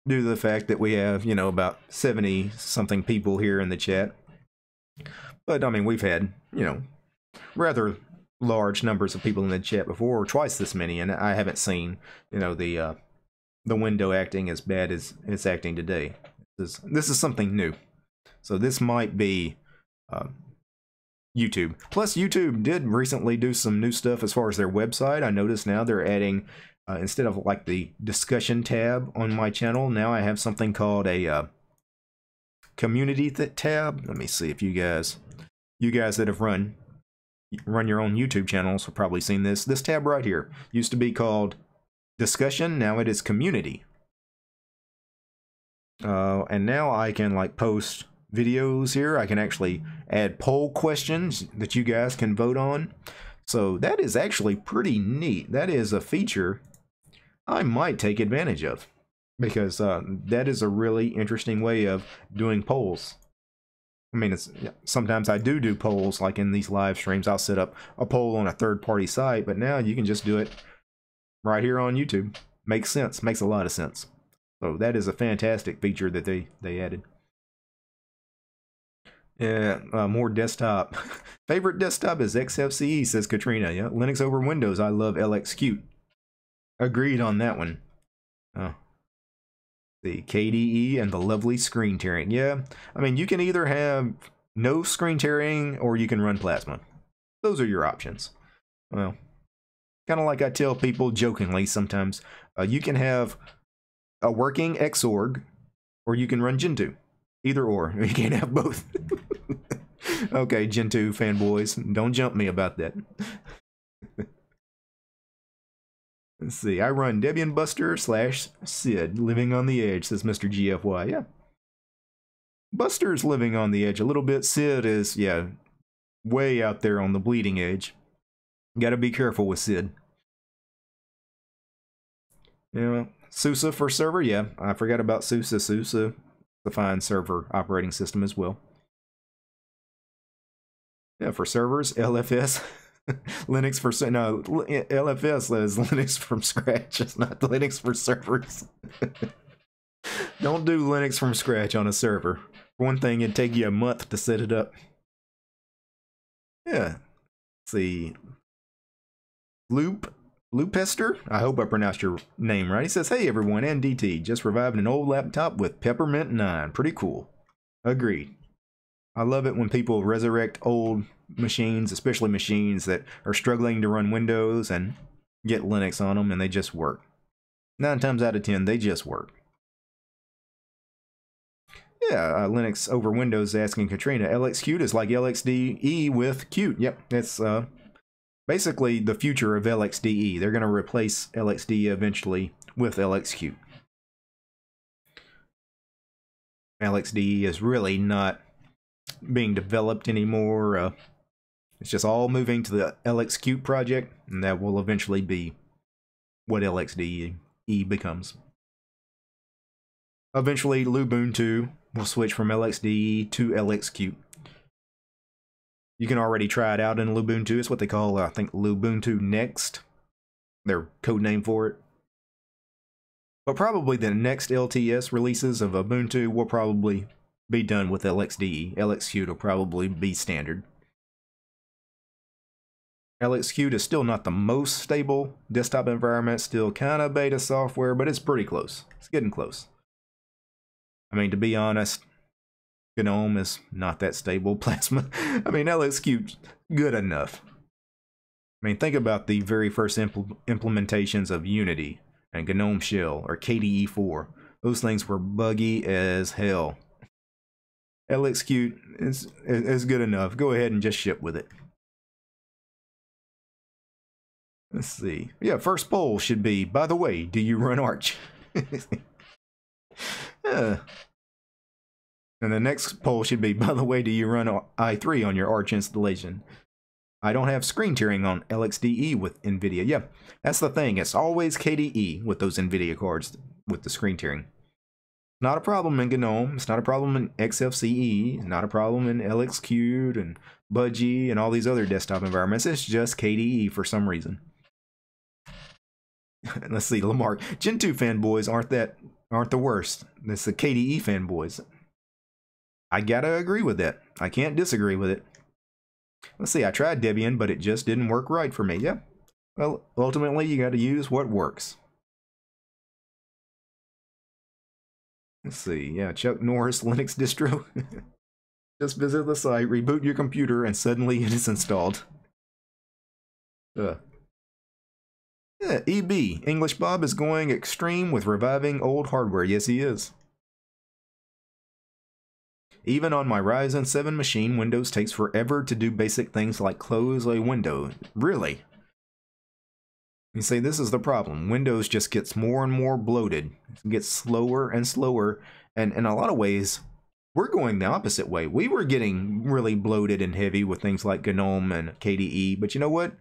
due to the fact that we have, you know, about 70-something people here in the chat. But, I mean, we've had, you know, rather large numbers of people in the chat before, or twice this many, and I haven't seen, you know, the window acting as bad as it's acting today. This is something new. So this might be YouTube. Plus, YouTube did recently do some new stuff as far as their website. I noticed now they're adding, instead of like the discussion tab on my channel, now I have something called a community tab. Let me see if you guys that have run your own YouTube channels have probably seen this. This tab right here used to be called discussion. Now it is community. And now I can like post videos here. I can actually add poll questions that you guys can vote on. So that is actually pretty neat. That is a feature I might take advantage of, because that is a really interesting way of doing polls. I mean, sometimes I do polls, like in these live streams. I'll set up a poll on a third-party site, but now you can just do it right here on YouTube. Makes sense. Makes a lot of sense. So that is a fantastic feature that they added. Yeah, more desktop. Favorite desktop is XFCE, says Katrina. Yeah, Linux over Windows. I love LXQt. Agreed on that one. Oh. The KDE and the lovely screen tearing. Yeah, I mean, you can either have no screen tearing or you can run Plasma. Those are your options. Well, kind of like I tell people jokingly sometimes, you can have a working Xorg or you can run Gentoo. Either or. You can't have both. Okay, Gentoo fanboys, don't jump me about that. Let's see, I run Debian Buster / Sid, living on the edge, says Mr. GFY. Yeah. Buster's living on the edge a little bit. Sid is, yeah, way out there on the bleeding edge. Gotta be careful with Sid. Yeah, SUSE for server, yeah, I forgot about SUSE. SUSE, the fine server operating system as well. Yeah, for servers, LFS. Linux for no, LFS is Linux from scratch. It's not Linux for servers. Don't do Linux from scratch on a server. For one thing, it'd take you a month to set it up. Yeah. Let's see. Loopester? I hope I pronounced your name right. He says, hey everyone, NDT. Just revived an old laptop with Peppermint 9. Pretty cool. Agreed. I love it when people resurrect old machines, especially machines that are struggling to run Windows and get Linux on them, and they just work. 9 times out of 10, they just work. Yeah, Linux over Windows asking Katrina. LXQt is like LXDE with Qt. Yep, it's basically the future of LXDE. They're going to replace LXDE eventually with LXQt. LXDE is really not being developed anymore. It's just all moving to the LXQt project, and that will eventually be what LXDE becomes. Eventually, Lubuntu will switch from LXDE to LXQt. You can already try it out in Lubuntu. It's what they call, I think, Lubuntu Next. Their code name for it. But probably the next LTS releases of Ubuntu will probably be done with LXDE. LXQt will probably be standard. LXQt is still not the most stable desktop environment, still kind of beta software, but it's pretty close. It's getting close. I mean, to be honest, GNOME is not that stable. Plasma, I mean, LXQt's good enough. I mean, think about the very first implementations of Unity and GNOME Shell or KDE4. Those things were buggy as hell. LXQt is good enough. Go ahead and just ship with it. Let's see. Yeah, first poll should be, by the way, do you run Arch? And the next poll should be, by the way, do you run i3 on your Arch installation? I don't have screen tearing on LXDE with NVIDIA. Yeah, that's the thing. It's always KDE with those NVIDIA cards with the screen tearing. Not a problem in GNOME. It's not a problem in XFCE. It's not a problem in LXQt and Budgie and all these other desktop environments. It's just KDE for some reason. Let's see, Lamar. Gen 2 fanboys aren't the worst. It's the KDE fanboys. I gotta agree with that. I can't disagree with it. Let's see, I tried Debian, but it just didn't work right for me. Yeah. Well, ultimately, you gotta use what works. Let's see, yeah, Chuck Norris Linux distro. Just visit the site, reboot your computer, and suddenly it is installed. Yeah, EB, English Bob is going extreme with reviving old hardware. Yes, he is. Even on my Ryzen 7 machine, Windows takes forever to do basic things like close a window. Really? You see, this is the problem. Windows just gets more and more bloated. It gets slower and slower. And in a lot of ways, we're going the opposite way. We were getting really bloated and heavy with things like GNOME and KDE. But you know what?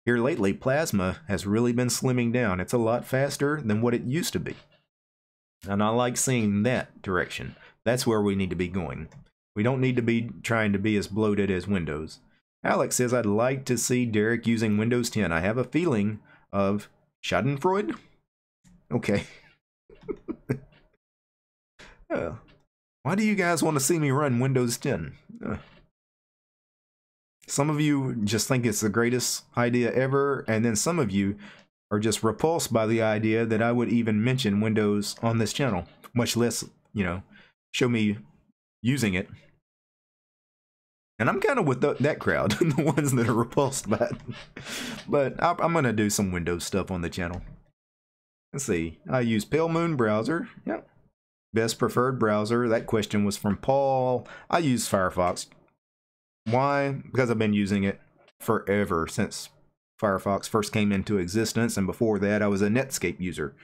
Here lately, Plasma has really been slimming down. It's a lot faster than what it used to be. And I like seeing that direction. That's where we need to be going. We don't need to be trying to be as bloated as Windows. Alex says, I'd like to see Derek using Windows 10. I have a feeling of Schadenfreude? Okay. Why do you guys want to see me run Windows 10? Some of you just think it's the greatest idea ever, and then some of you are just repulsed by the idea that I would even mention Windows on this channel, much less, you know, show me using it. And I'm kind of with that crowd, the ones that are repulsed by it. But I'm going to do some Windows stuff on the channel. Let's see. I use Pale Moon browser. Yep. Best preferred browser. That question was from Paul. I use Firefox. Why? Because I've been using it forever, since Firefox first came into existence, and before that I was a Netscape user.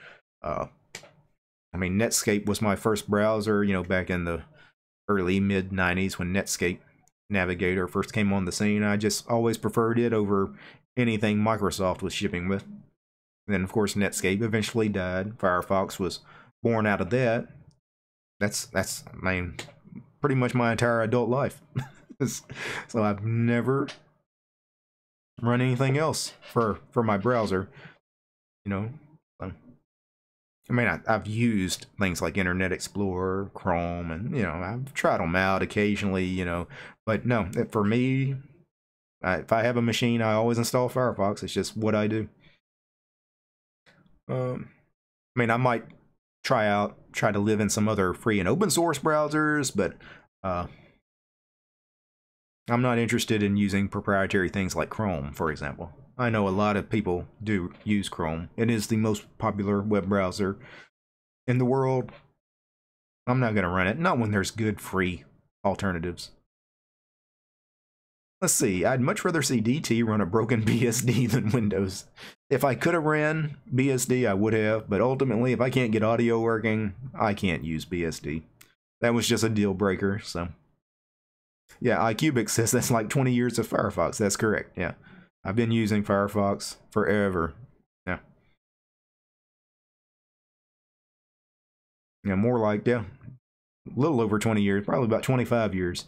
I mean, Netscape was my first browser, you know, back in the early mid-90s when Netscape Navigator first came on the scene. I just always preferred it over anything Microsoft was shipping with. And then, of course, Netscape eventually died. Firefox was born out of that. That's I mean, pretty much my entire adult life. So I've never run anything else for my browser, you know. I mean, I've used things like Internet Explorer, Chrome, and, you know, I've tried them out occasionally, you know. But no, for me, if I have a machine, I always install Firefox. It's just what I do. I mean, I might try to live in some other free and open source browsers, but I'm not interested in using proprietary things like Chrome, for example. I know a lot of people do use Chrome. It is the most popular web browser in the world. I'm not going to run it, not when there's good free alternatives. Let's see, I'd much rather see DT run a broken BSD than Windows. If I could have ran BSD, I would have, but ultimately, if I can't get audio working, I can't use BSD. That was just a deal breaker. So yeah, iCubic says that's like 20 years of Firefox. That's correct. Yeah, I've been using Firefox forever. Yeah, yeah, more like, yeah, a little over 20 years, probably about 25 years.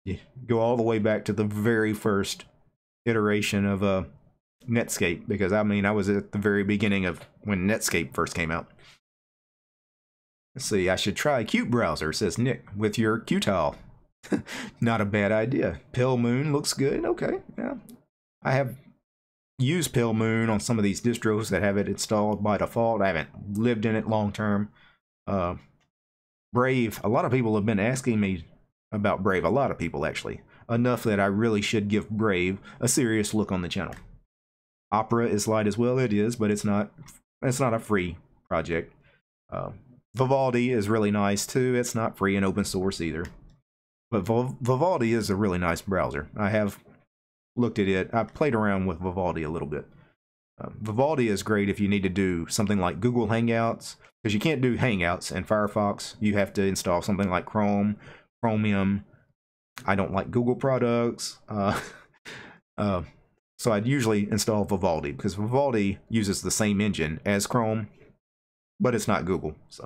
You go all the way back to the very first iteration of Netscape, because I mean, I was at the very beginning of when Netscape first came out. Let's see, I should try Qt Browser, says Nick, with your Qtile. Not a bad idea. Pale Moon looks good. Okay, yeah. I have used Pale Moon on some of these distros that have it installed by default. I haven't lived in it long term. Brave, a lot of people have been asking me about Brave. A lot of people, actually. Enough that I really should give Brave a serious look on the channel. Opera is light as well. It is, but it's not a free project. Vivaldi is really nice too. It's not free and open source either. But Vivaldi is a really nice browser. I have looked at it. I've played around with Vivaldi a little bit. Vivaldi is great if you need to do something like Google Hangouts, because you can't do Hangouts in Firefox. You have to install something like Chrome, Chromium. I don't like Google products. So I'd usually install Vivaldi, because Vivaldi uses the same engine as Chrome, but it's not Google. So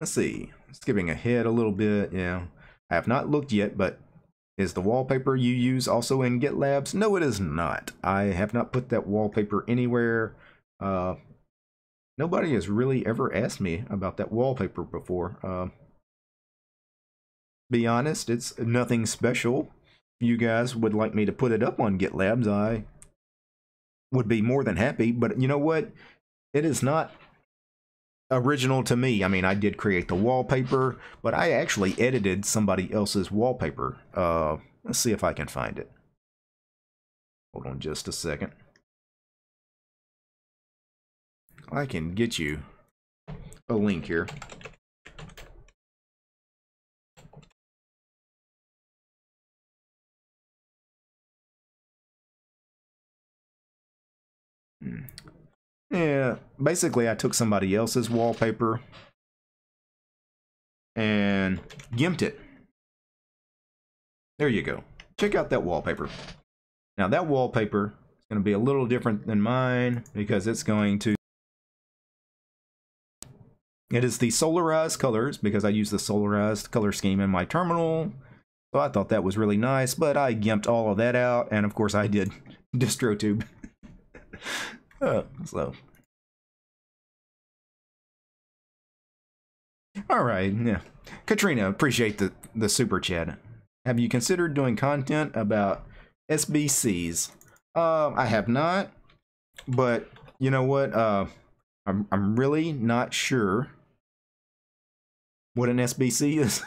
let's see, skipping ahead a little bit. Yeah, I have not looked yet, but is the wallpaper you use also in GitLabs? No, it is not. I have not put that wallpaper anywhere. Nobody has really ever asked me about that wallpaper before. Be honest, it's nothing special. If you guys would like me to put it up on GitLabs, I would be more than happy. But you know what? It is not original to me. I mean, I did create the wallpaper, but I actually edited somebody else's wallpaper. Let's see if I can find it. Hold on just a second. I can get you a link here. Yeah, basically I took somebody else's wallpaper and gimped it. There you go. Check out that wallpaper. Now that wallpaper is going to be a little different than mine, because it's going to... It is the solarized colors, because I use the solarized color scheme in my terminal. So I thought that was really nice, but I gimped all of that out, and of course I did DistroTube. So, all right, yeah. Katrina, appreciate the super chat. Have you considered doing content about SBCs? I have not, but you know what? I'm really not sure what an SBC is.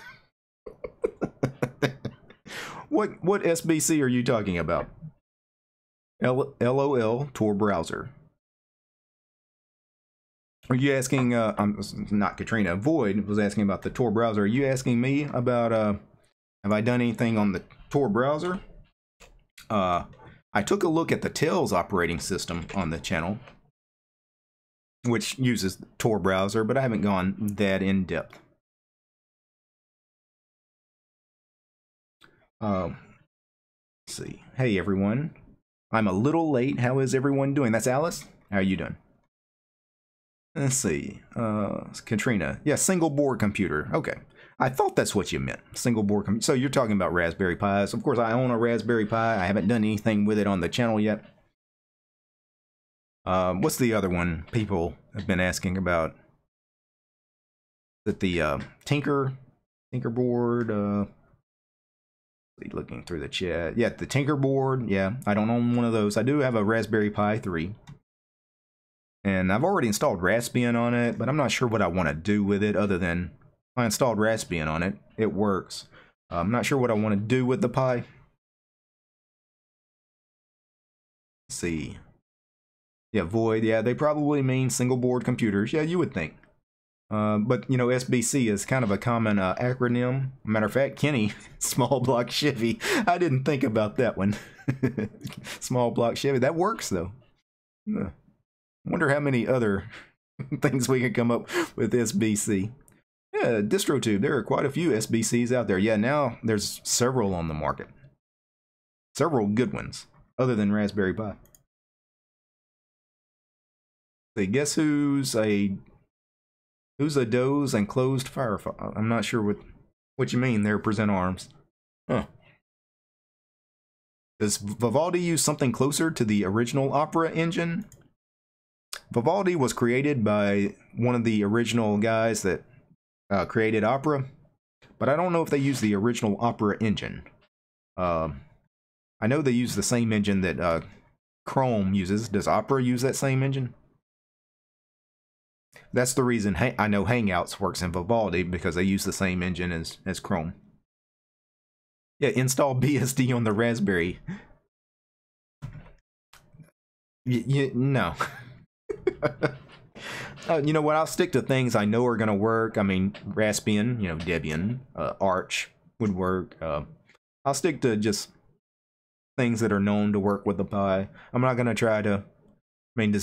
What SBC are you talking about? LOL Tor browser. Are you asking, not Katrina, Void was asking about the Tor browser. Are you asking me about, have I done anything on the Tor browser? I took a look at the Tails operating system on the channel, which uses Tor browser, but I haven't gone that in depth. Let's see. Hey, everyone. I'm a little late. How is everyone doing? That's Alice. How are you doing? Let's see. Katrina. Yeah, single board computer. Okay. I thought that's what you meant. Single board computer. So you're talking about Raspberry Pis. Of course, I own a Raspberry Pi. I haven't done anything with it on the channel yet. What's the other one people have been asking about? That the Tinker board. Looking through the chat. Yeah, the Tinker board. Yeah, I don't own one of those. I do have a Raspberry Pi 3. And I've already installed Raspbian on it, but I'm not sure what I want to do with it other than I installed Raspbian on it. It works. I'm not sure what I want to do with the Pi. Let's see. Yeah, Void. Yeah, they probably mean single board computers. Yeah, you would think. But, you know, SBC is kind of a common acronym. Matter of fact, Kenny, small block Chevy. I didn't think about that one. Small block Chevy. That works, though. Wonder how many other things we can come up with SBC. Yeah, DistroTube, there are quite a few SBCs out there. Yeah, now there's several on the market. Several good ones, other than Raspberry Pi. So guess who's a doze and closed Firefox? I'm not sure what you mean there, present arms. Huh. Does Vivaldi use something closer to the original Opera engine? Vivaldi was created by one of the original guys that created Opera, but I don't know if they use the original Opera engine. I know they use the same engine that Chrome uses. Does Opera use that same engine? That's the reason I know Hangouts works in Vivaldi, because they use the same engine as Chrome. Yeah, install BSD on the Raspberry. No. You know what? I'll stick to things I know are going to work. I mean, Raspbian, you know, Debian, Arch would work. I'll stick to just things that are known to work with the Pi. I'm not going to try to... I mean,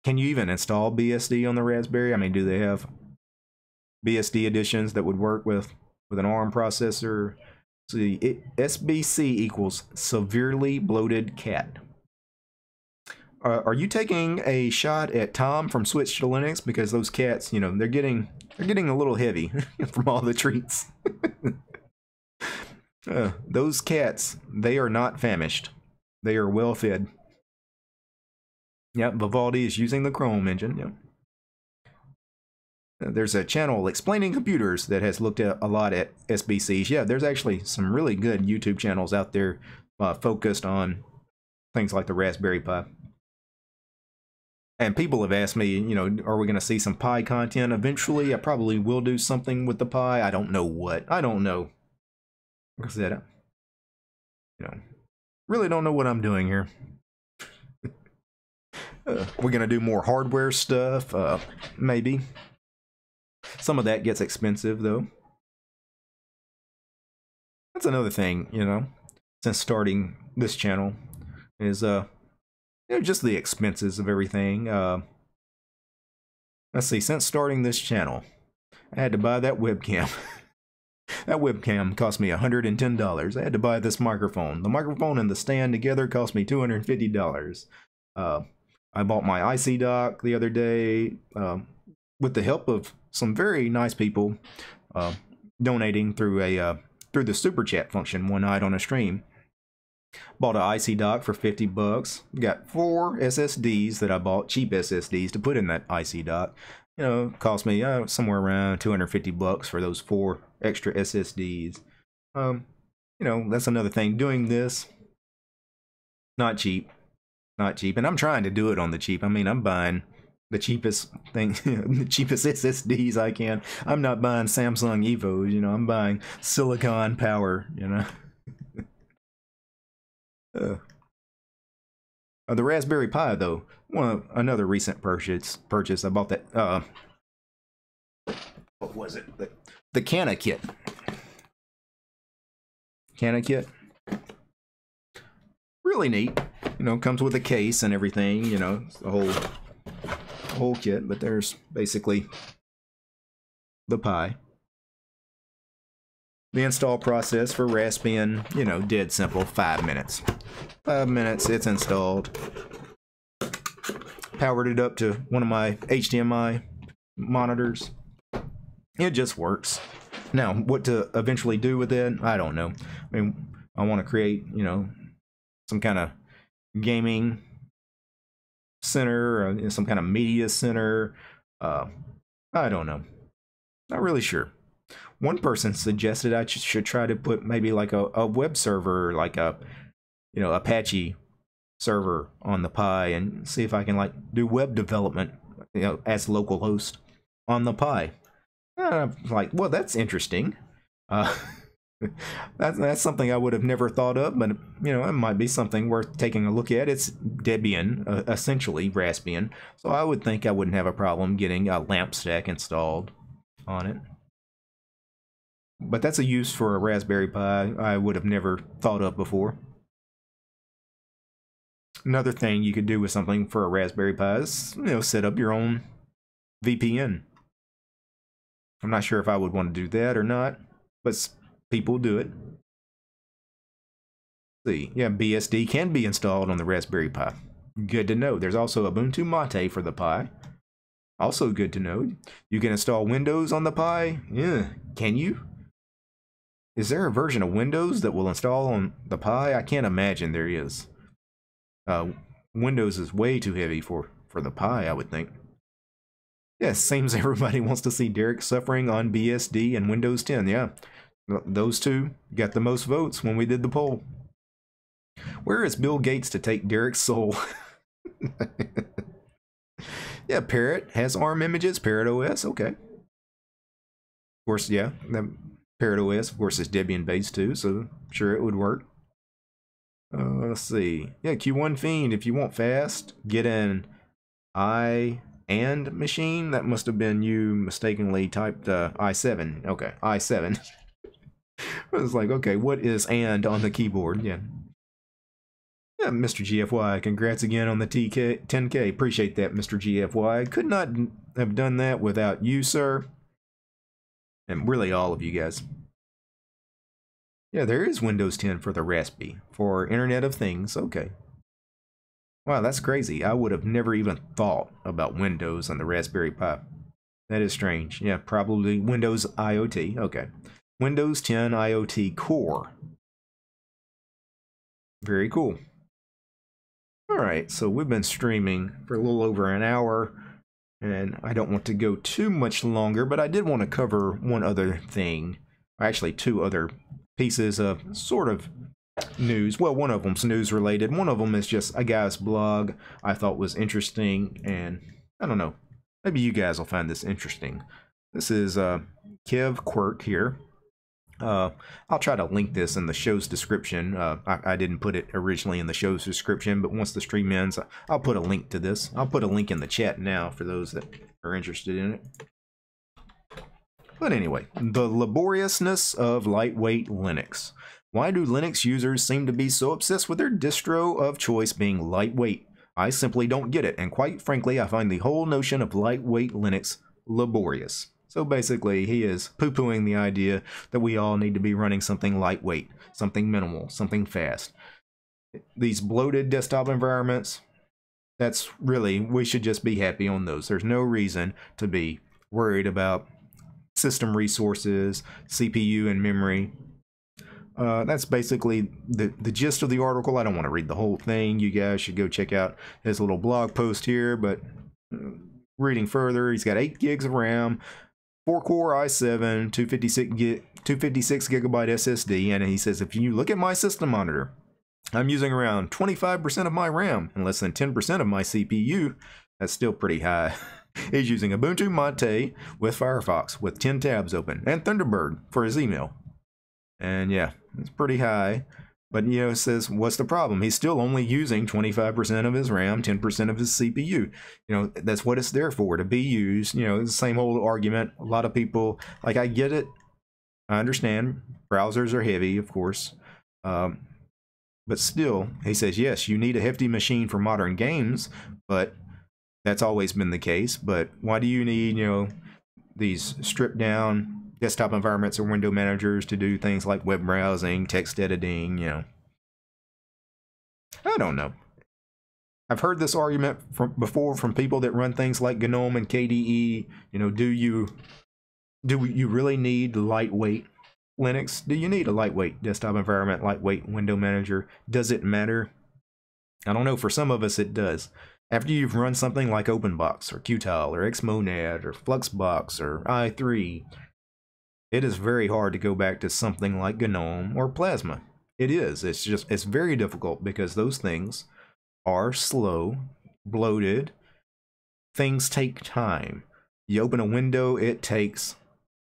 can you even install BSD on the Raspberry? I mean, do they have BSD editions that would work with an ARM processor? See, SBC equals severely bloated cat. Are you taking a shot at Tom from Switch to Linux? Because those cats, you know, they're getting a little heavy from all the treats. Those cats, they are not famished. They are well fed. Yep, Vivaldi is using the Chrome engine. Yep. There's a channel explaining computers that has looked at a lot at SBCs. Yeah, there's actually some really good YouTube channels out there focused on things like the Raspberry Pi. And people have asked me, you know, are we going to see some Pi content eventually? I probably will do something with the Pi. I don't know what. I don't know. Like I said, you know, really don't know what I'm doing here. We're going to do more hardware stuff, maybe. Some of that gets expensive, though. That's another thing, you know, since starting this channel, is, you know, just the expenses of everything. Let's see, since starting this channel, I had to buy that webcam. That webcam cost me $110. I had to buy this microphone. The microphone and the stand together cost me $250. I bought my IC dock the other day with the help of some very nice people donating through the super chat function one night on a stream. Bought an IC dock for $50. Got 4 SSDs that I bought, cheap SSDs, to put in that IC dock. You know, cost me somewhere around $250 for those 4 extra SSDs. You know, that's another thing. Doing this, not cheap. Not cheap. And I'm trying to do it on the cheap. I mean, I'm buying the cheapest thing, the cheapest SSDs I can. I'm not buying Samsung Evos, you know, I'm buying Silicon Power, you know. The Raspberry Pi, though, another recent purchase. I bought that, what was it? The Cana kit. Cana kit. Really neat. You know, comes with a case and everything, you know, the whole kit, but there's basically the Pi. The install process for Raspbian, you know, dead simple, 5 minutes. 5 minutes, it's installed. Powered it up to one of my HDMI monitors. It just works. Now, what to eventually do with it, I don't know. I mean, I want to create, you know, some kind of gaming center, or some kind of media center. I don't know. Not really sure. One person suggested I should try to put maybe like a web server, like a, you know, Apache server on the Pi, and see if I can like do web development, you know, as local host on the Pi. And I'm like, well, that's interesting. That's something I would have never thought of, but you know, it might be something worth taking a look at. It's Debian, essentially Raspbian, so I would think I wouldn't have a problem getting a LAMP stack installed on it. But that's a use for a Raspberry Pi I would have never thought of before. Another thing you could do with something for a Raspberry Pi is, you know, set up your own VPN. I'm not sure if I would want to do that or not, but people do it. See, yeah, BSD can be installed on the Raspberry Pi. Good to know. There's also Ubuntu Mate for the Pi. Also good to know. You can install Windows on the Pi. Yeah, can you? Is there a version of Windows that will install on the Pi? I can't imagine there is. Windows is way too heavy for the Pi, I would think. Yeah, seems everybody wants to see Derek suffering on BSD and Windows 10. Yeah, those two got the most votes when we did the poll. Where is Bill Gates to take Derek's soul? Yeah, Parrot has ARM images. Parrot OS, okay. Of course, yeah, Parrot OS, of course, is Debian based too, so sure it would work. Let's see. Yeah, Q1 Fiend, if you want fast, get an and machine. That must have been you mistakenly typed i7. Okay, i7. I was like, okay, what is and on the keyboard? Yeah. Yeah, Mr. GFY, congrats again on the 10K. Appreciate that, Mr. GFY. Could not have done that without you, sir. And really all of you guys. Yeah, there is Windows 10 for the Raspberry. For Internet of Things, okay. Wow, that's crazy. I would have never even thought about Windows on the Raspberry Pi. That is strange. Yeah, probably Windows IoT. Okay. Windows 10 IoT Core. Very cool. Alright, so we've been streaming for a little over an hour, and I don't want to go too much longer, but I did want to cover one other thing. Actually, two other pieces of sort of news. Well, one of them's news related. One of them is just a guy's blog I thought was interesting, and I don't know, maybe you guys will find this interesting. This is Kev Quirk here. I'll try to link this in the show's description. I didn't put it originally in the show's description, but once the stream ends, I'll put a link to this. I'll put a link in the chat now for those that are interested in it. But anyway, the laboriousness of lightweight Linux. Why do Linux users seem to be so obsessed with their distro of choice being lightweight? I simply don't get it, and quite frankly, I find the whole notion of lightweight Linux laborious. So basically, he is poo-pooing the idea that we all need to be running something lightweight, something minimal, something fast. These bloated desktop environments, that's really, we should just be happy on those. There's no reason to be worried about system resources, CPU and memory. That's basically the gist of the article. I don't want to read the whole thing. You guys should go check out his little blog post here, but reading further, he's got 8 gigs of RAM, 4-core i7, 256 gigabyte SSD, and he says, if you look at my system monitor, I'm using around 25% of my RAM and less than 10% of my CPU. That's still pretty high. He's using Ubuntu Mate with Firefox with 10 tabs open and Thunderbird for his email. And yeah, it's pretty high. But, you know, it says, what's the problem? He's still only using 25% of his RAM, 10% of his CPU. You know, that's what it's there for, to be used. You know, it's the same old argument. A lot of people, like, I get it. I understand. Browsers are heavy, of course. But still, he says, yes, you need a hefty machine for modern games, but that's always been the case. But why do you need, you know, these stripped down desktop environments or window managers to do things like web browsing, text editing, you know? I don't know. I've heard this argument before from people that run things like GNOME and KDE. You know, do you really need lightweight Linux? Do you need a lightweight desktop environment, lightweight window manager? Does it matter? I don't know. For some of us, it does. After you've run something like OpenBox or Qtile or Xmonad or Fluxbox or i3, it is very hard to go back to something like GNOME or Plasma. It is. It's very difficult because those things are slow, bloated. Things take time. You open a window, it takes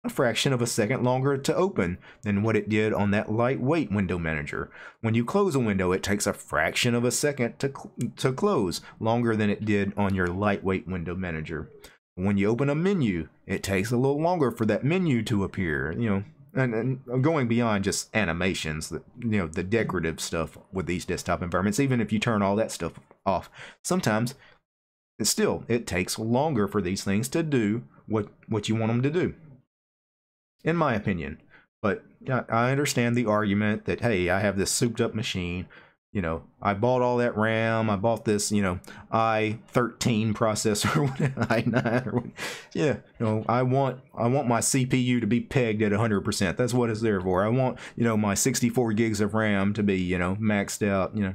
a fraction of a second longer to open than what it did on that lightweight window manager. When you close a window, it takes a fraction of a second to close, longer than it did on your lightweight window manager. When you open a menu, it takes a little longer for that menu to appear, you know, and going beyond just animations, you know, the decorative stuff with these desktop environments, even if you turn all that stuff off, sometimes still, it takes longer for these things to do what you want them to do, in my opinion. But I understand the argument that, hey, I have this souped up machine. You know, I bought all that RAM. I bought this, you know, i13 processor, i9, or yeah. You know, I want my CPU to be pegged at 100%. That's what it's there for. I want, you know, my 64 gigs of RAM to be, you know, maxed out. You know,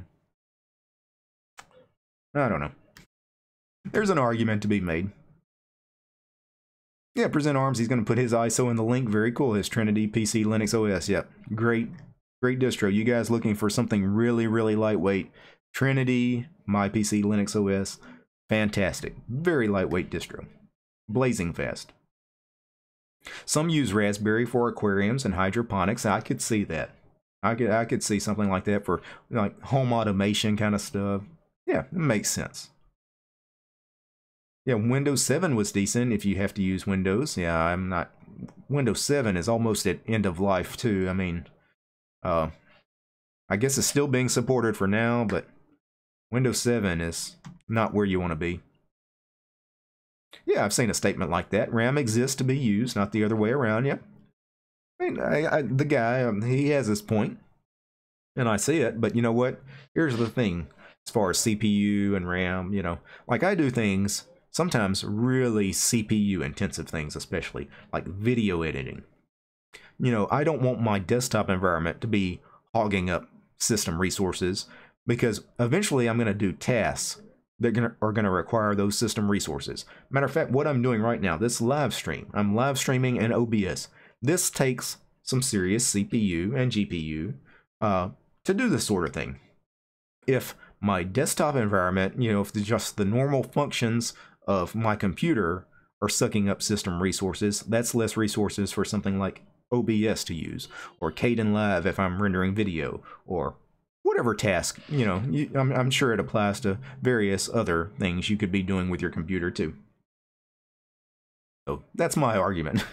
I don't know. There's an argument to be made. Yeah, Present Arms, he's going to put his ISO in the link. Very cool. His Trinity PC Linux OS. Yep. Great distro. You guys looking for something really, really lightweight. Trinity, my PC Linux OS. Fantastic. Very lightweight distro. Blazing fast. Some use Raspberry for aquariums and hydroponics. I could see that. I could see something like that for like home automation kind of stuff. Yeah, it makes sense. Yeah, Windows 7 was decent if you have to use Windows. Yeah, I'm not... Windows 7 is almost at end of life, too. I mean, I guess it's still being supported for now, but Windows 7 is not where you want to be. Yeah, I've seen a statement like that. RAM exists to be used, not the other way around. Yeah. I mean, the guy, he has his point, and I see it, but you know what? Here's the thing. As far as CPU and RAM, you know, like I do things... Sometimes really CPU intensive things, especially like video editing. You know, I don't want my desktop environment to be hogging up system resources because eventually I'm going to do tasks that are going to require those system resources. Matter of fact, what I'm doing right now, this live stream, I'm live streaming in OBS. This takes some serious CPU and GPU to do this sort of thing. If my desktop environment, you know, if just the normal functions of my computer are sucking up system resources, that's less resources for something like OBS to use, or Kdenlive if I'm rendering video, or whatever task, you know, I'm sure it applies to various other things you could be doing with your computer too. So that's my argument.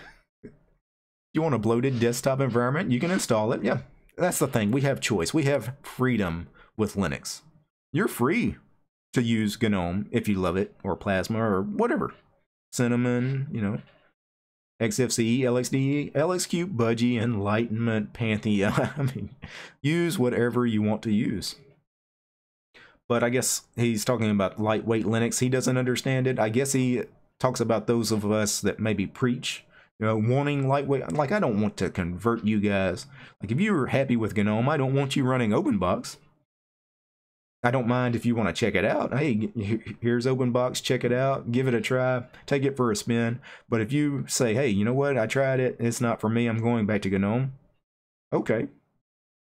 You want a bloated desktop environment, you can install it. Yeah, that's the thing. We have choice. We have freedom with Linux. You're free to use GNOME if you love it, or Plasma, or whatever. Cinnamon, you know, XFCE, LXDE, LXQt, Budgie, Enlightenment, Pantheon. I mean, use whatever you want to use. But I guess he's talking about lightweight Linux. He doesn't understand it. I guess he talks about those of us that maybe preach, you know, wanting lightweight. Like, I don't want to convert you guys. Like, if you're happy with GNOME, I don't want you running OpenBox. I don't mind if you want to check it out. Hey, here's OpenBox, check it out, give it a try, take it for a spin. But if you say, hey, you know what, I tried it, it's not for me, I'm going back to GNOME. Okay.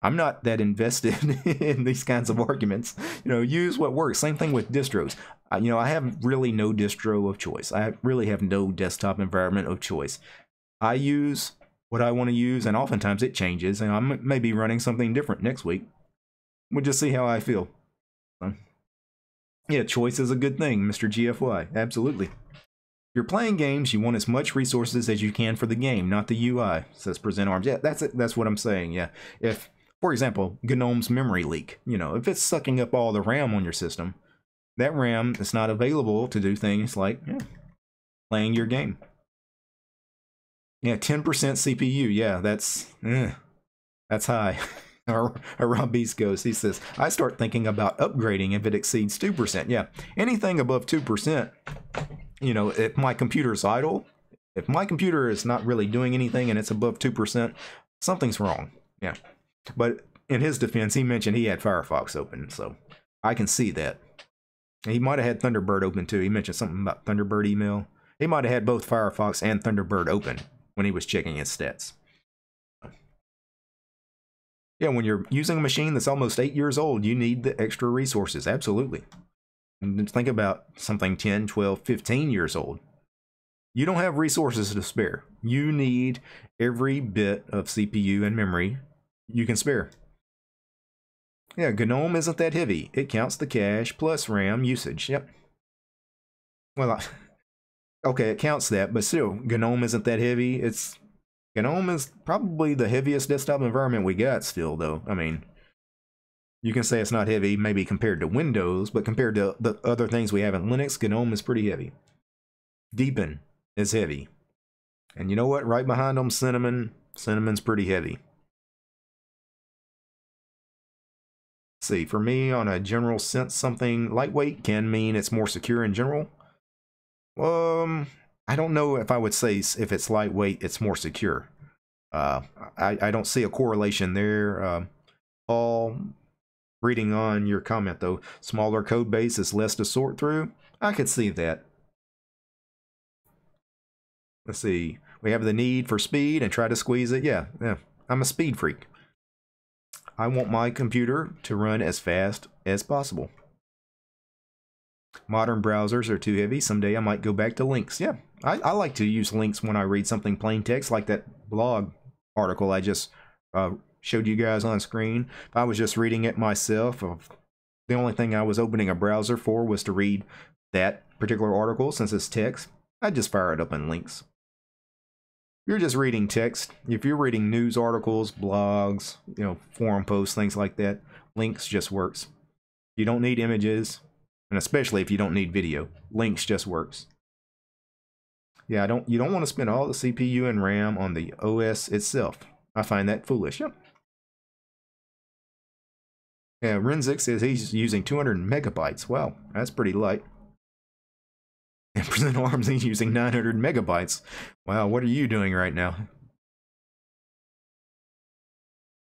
I'm not that invested in these kinds of arguments. You know, use what works. Same thing with distros. You know, I have really no distro of choice. I really have no desktop environment of choice. I use what I want to use, and oftentimes it changes, and I may be running something different next week. We'll just see how I feel. Yeah, choice is a good thing, Mr. GFY. Absolutely. If you're playing games, you want as much resources as you can for the game, not the UI, says Present Arms. Yeah, that's it. That's what I'm saying. Yeah. If, for example, GNOME's memory leak, you know, if it's sucking up all the RAM on your system, that RAM is not available to do things like playing your game. Yeah, 10% CPU. Yeah, that's high. Rob Beast goes, he says, I start thinking about upgrading if it exceeds 2%. Yeah, anything above 2%, you know, if my computer's idle, if my computer is not really doing anything and it's above 2%, something's wrong. Yeah, but in his defense, he mentioned he had Firefox open, so I can see that. He might have had Thunderbird open too. He mentioned something about Thunderbird email. He might have had both Firefox and Thunderbird open when he was checking his stats. Yeah, when you're using a machine that's almost 8 years old, you need the extra resources. Absolutely. And think about something 10, 12, 15 years old. You don't have resources to spare. You need every bit of CPU and memory you can spare. Yeah, GNOME isn't that heavy. It counts the cache plus RAM usage. Yep. Well, okay, it counts that, but still, GNOME isn't that heavy. GNOME is probably the heaviest desktop environment we got still, though. I mean, You can say it's not heavy, maybe compared to Windows, but compared to the other things we have in Linux, GNOME is pretty heavy. Deepin is heavy. And you know what? Right behind them, Cinnamon. Cinnamon's pretty heavy. See, for me, on a general sense, something lightweight can mean it's more secure in general. I don't know if I would say if it's lightweight, it's more secure. I don't see a correlation there. Paul, reading on your comment though, smaller code base is less to sort through. I could see that. Let's see. We have the need for speed and try to squeeze it. Yeah, I'm a speed freak. I want my computer to run as fast as possible. Modern browsers are too heavy. Someday I might go back to links. Yeah, I like to use links when I read something plain text, like that blog article I just showed you guys on screen. If I was just reading it myself, the only thing I was opening a browser for was to read that particular article, since it's text, I'd just fire it up in links. If you're just reading text, if you're reading news articles, blogs, forum posts, things like that, links just works. You don't need images, and especially if you don't need video, links just works. Yeah, you don't want to spend all the CPU and RAM on the OS itself. I find that foolish. Yep. Yeah, Renzik says he's using 200 megabytes. Wow, that's pretty light. And Present Arms, he's using 900 megabytes. Wow, what are you doing right now?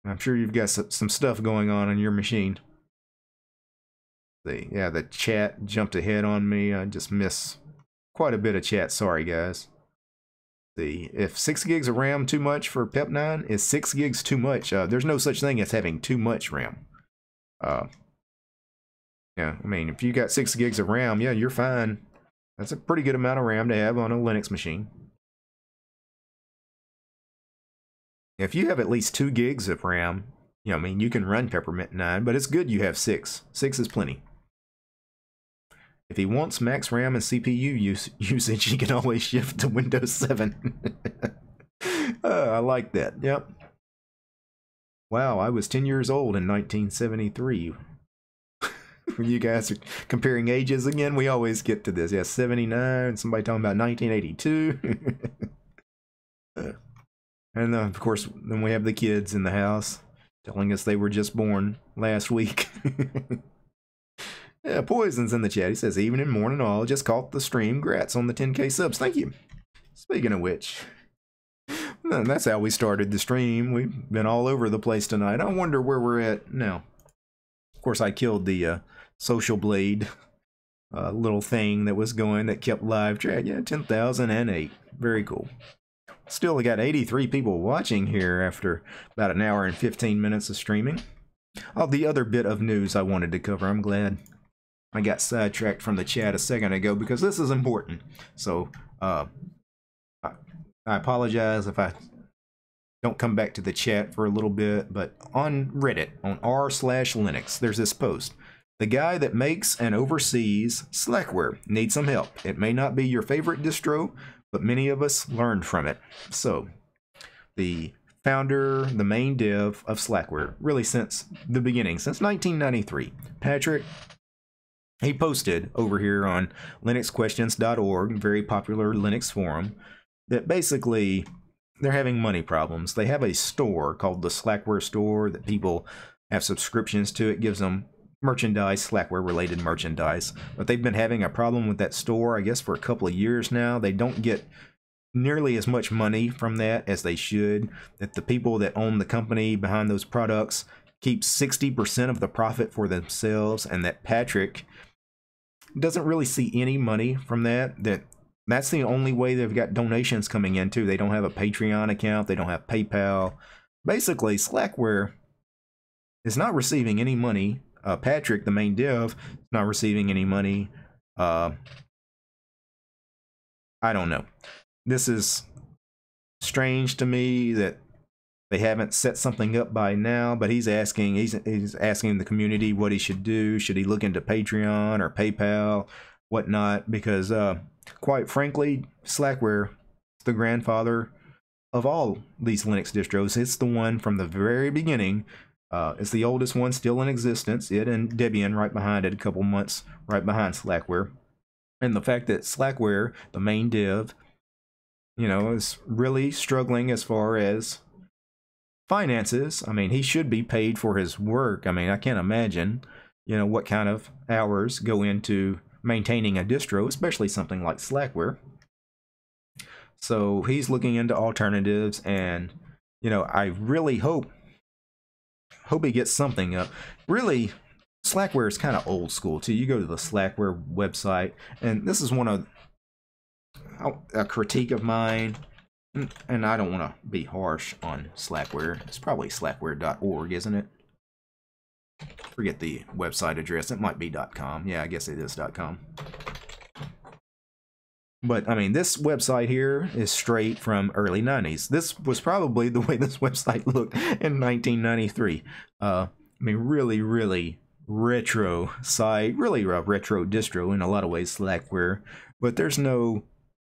I'm sure you've got some stuff going on your machine. See, yeah, the chat jumped ahead on me. I just missed quite a bit of chat. Sorry, guys. See, if 6 gigs of RAM too much for Pep9, is 6 gigs too much? There's no such thing as having too much RAM. Yeah, I mean, if you got 6 gigs of RAM, yeah, you're fine. That's a pretty good amount of RAM to have on a Linux machine. If you have at least 2 gigs of RAM, I mean, you can run Peppermint 9, but it's good you have 6. 6 is plenty. If he wants max RAM and CPU usage, he can always shift to Windows 7. I like that. Yep. Wow, I was 10 years old in 1973. When you guys are comparing ages again, we always get to this. Yeah, 79, somebody talking about 1982. And of course, then we have the kids in the house telling us they were just born last week. Yeah, Poison's in the chat. He says, evening, morning, all. Just caught the stream. Grats on the 10K subs. Thank you. Speaking of which, that's how we started the stream. We've been all over the place tonight. I wonder where we're at now. Of course, I killed the Social Blade little thing that was going that kept live track. Yeah, 10,008. Very cool. Still, we got 83 people watching here after about an hour and 15 minutes of streaming. Oh, the other bit of news I wanted to cover. I'm glad I got sidetracked from the chat a second ago because this is important. So, I apologize if I don't come back to the chat for a little bit, but on Reddit, on r/Linux, there's this post. The guy that makes and oversees Slackware needs some help. It may not be your favorite distro, but many of us learned from it. So, the founder, the main dev of Slackware, really since the beginning, since 1993, Patrick, he posted over here on linuxquestions.org, very popular Linux forum, that basically they're having money problems. They have a store called the Slackware store that people have subscriptions to. It gives them merchandise, Slackware related merchandise, but they've been having a problem with that store, I guess, for a couple of years now. They don't get nearly as much money from that as they should. That the people that own the company behind those products keep 60% of the profit for themselves, and that Patrick doesn't really see any money from that. That's the only way they've got donations coming in too. They don't have a Patreon account. They don't have PayPal. Basically, Slackware is not receiving any money. Patrick, the main dev, is not receiving any money. I don't know. This is strange to me that they haven't set something up by now, but he's asking the community what he should do. Should he look into Patreon or PayPal, whatnot? Because quite frankly, Slackware is the grandfather of all these Linux distros. It's the one from the very beginning It's the oldest one still in existence. It and Debian right behind it, a couple months right behind Slackware. And the fact that Slackware, the main dev, is really struggling as far as finances. I mean, he should be paid for his work. I mean, I can't imagine, what kind of hours go into maintaining a distro, especially something like Slackware. So he's looking into alternatives, and I really hope he gets something up. Really, Slackware is kind of old school too. You go to the Slackware website, and this is one of a critique of mine, and I don't want to be harsh on Slackware. It's probably slackware.org, isn't it? Forget the website address. It might be .com. Yeah, I guess it is .com. But I mean, this website here is straight from early 90s. This was probably the way this website looked in 1993. I mean, really, really retro site, really a retro distro in a lot of ways, Slackware. But there's no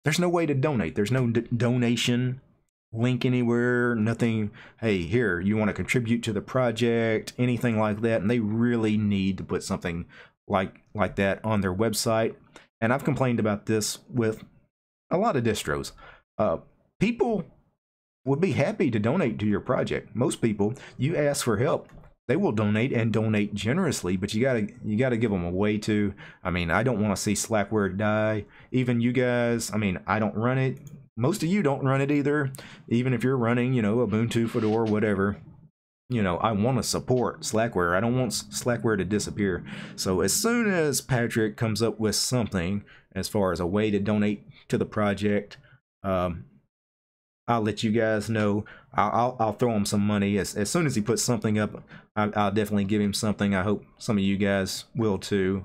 way to donate. There's no donation link anywhere, nothing. Hey, here, you want to contribute to the project, anything like that. And they really need to put something like that on their website. And I've complained about this with a lot of distros. People would be happy to donate to your project. Most people, you ask for help, they will donate, and donate generously, but you gotta give them a way to. I mean, I don't want to see Slackware die. Even you guys, I mean, I don't run it. Most of you don't run it either. Even if you're running, Ubuntu, Fedora, whatever. I want to support Slackware. I don't want Slackware to disappear. So as soon as Patrick comes up with something as far as a way to donate to the project, I'll let you guys know. I'll throw him some money. As soon as he puts something up, I'll definitely give him something. I hope some of you guys will too.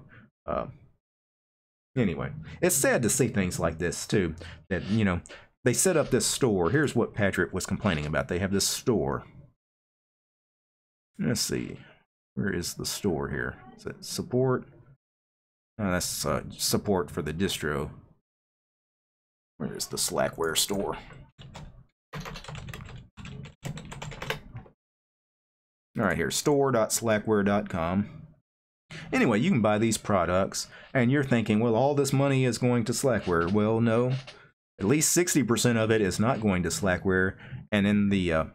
Anyway, it's sad to see things like this too. That, they set up this store. Here's what Patrick was complaining about. They have this store. Let's see, where is the store here? Is it support? Oh, that's support for the distro. Where is the Slackware store? All right, here, store.slackware.com. Anyway, you can buy these products, and you're thinking, well, all this money is going to Slackware. Well, no, at least 60% of it is not going to Slackware. And in the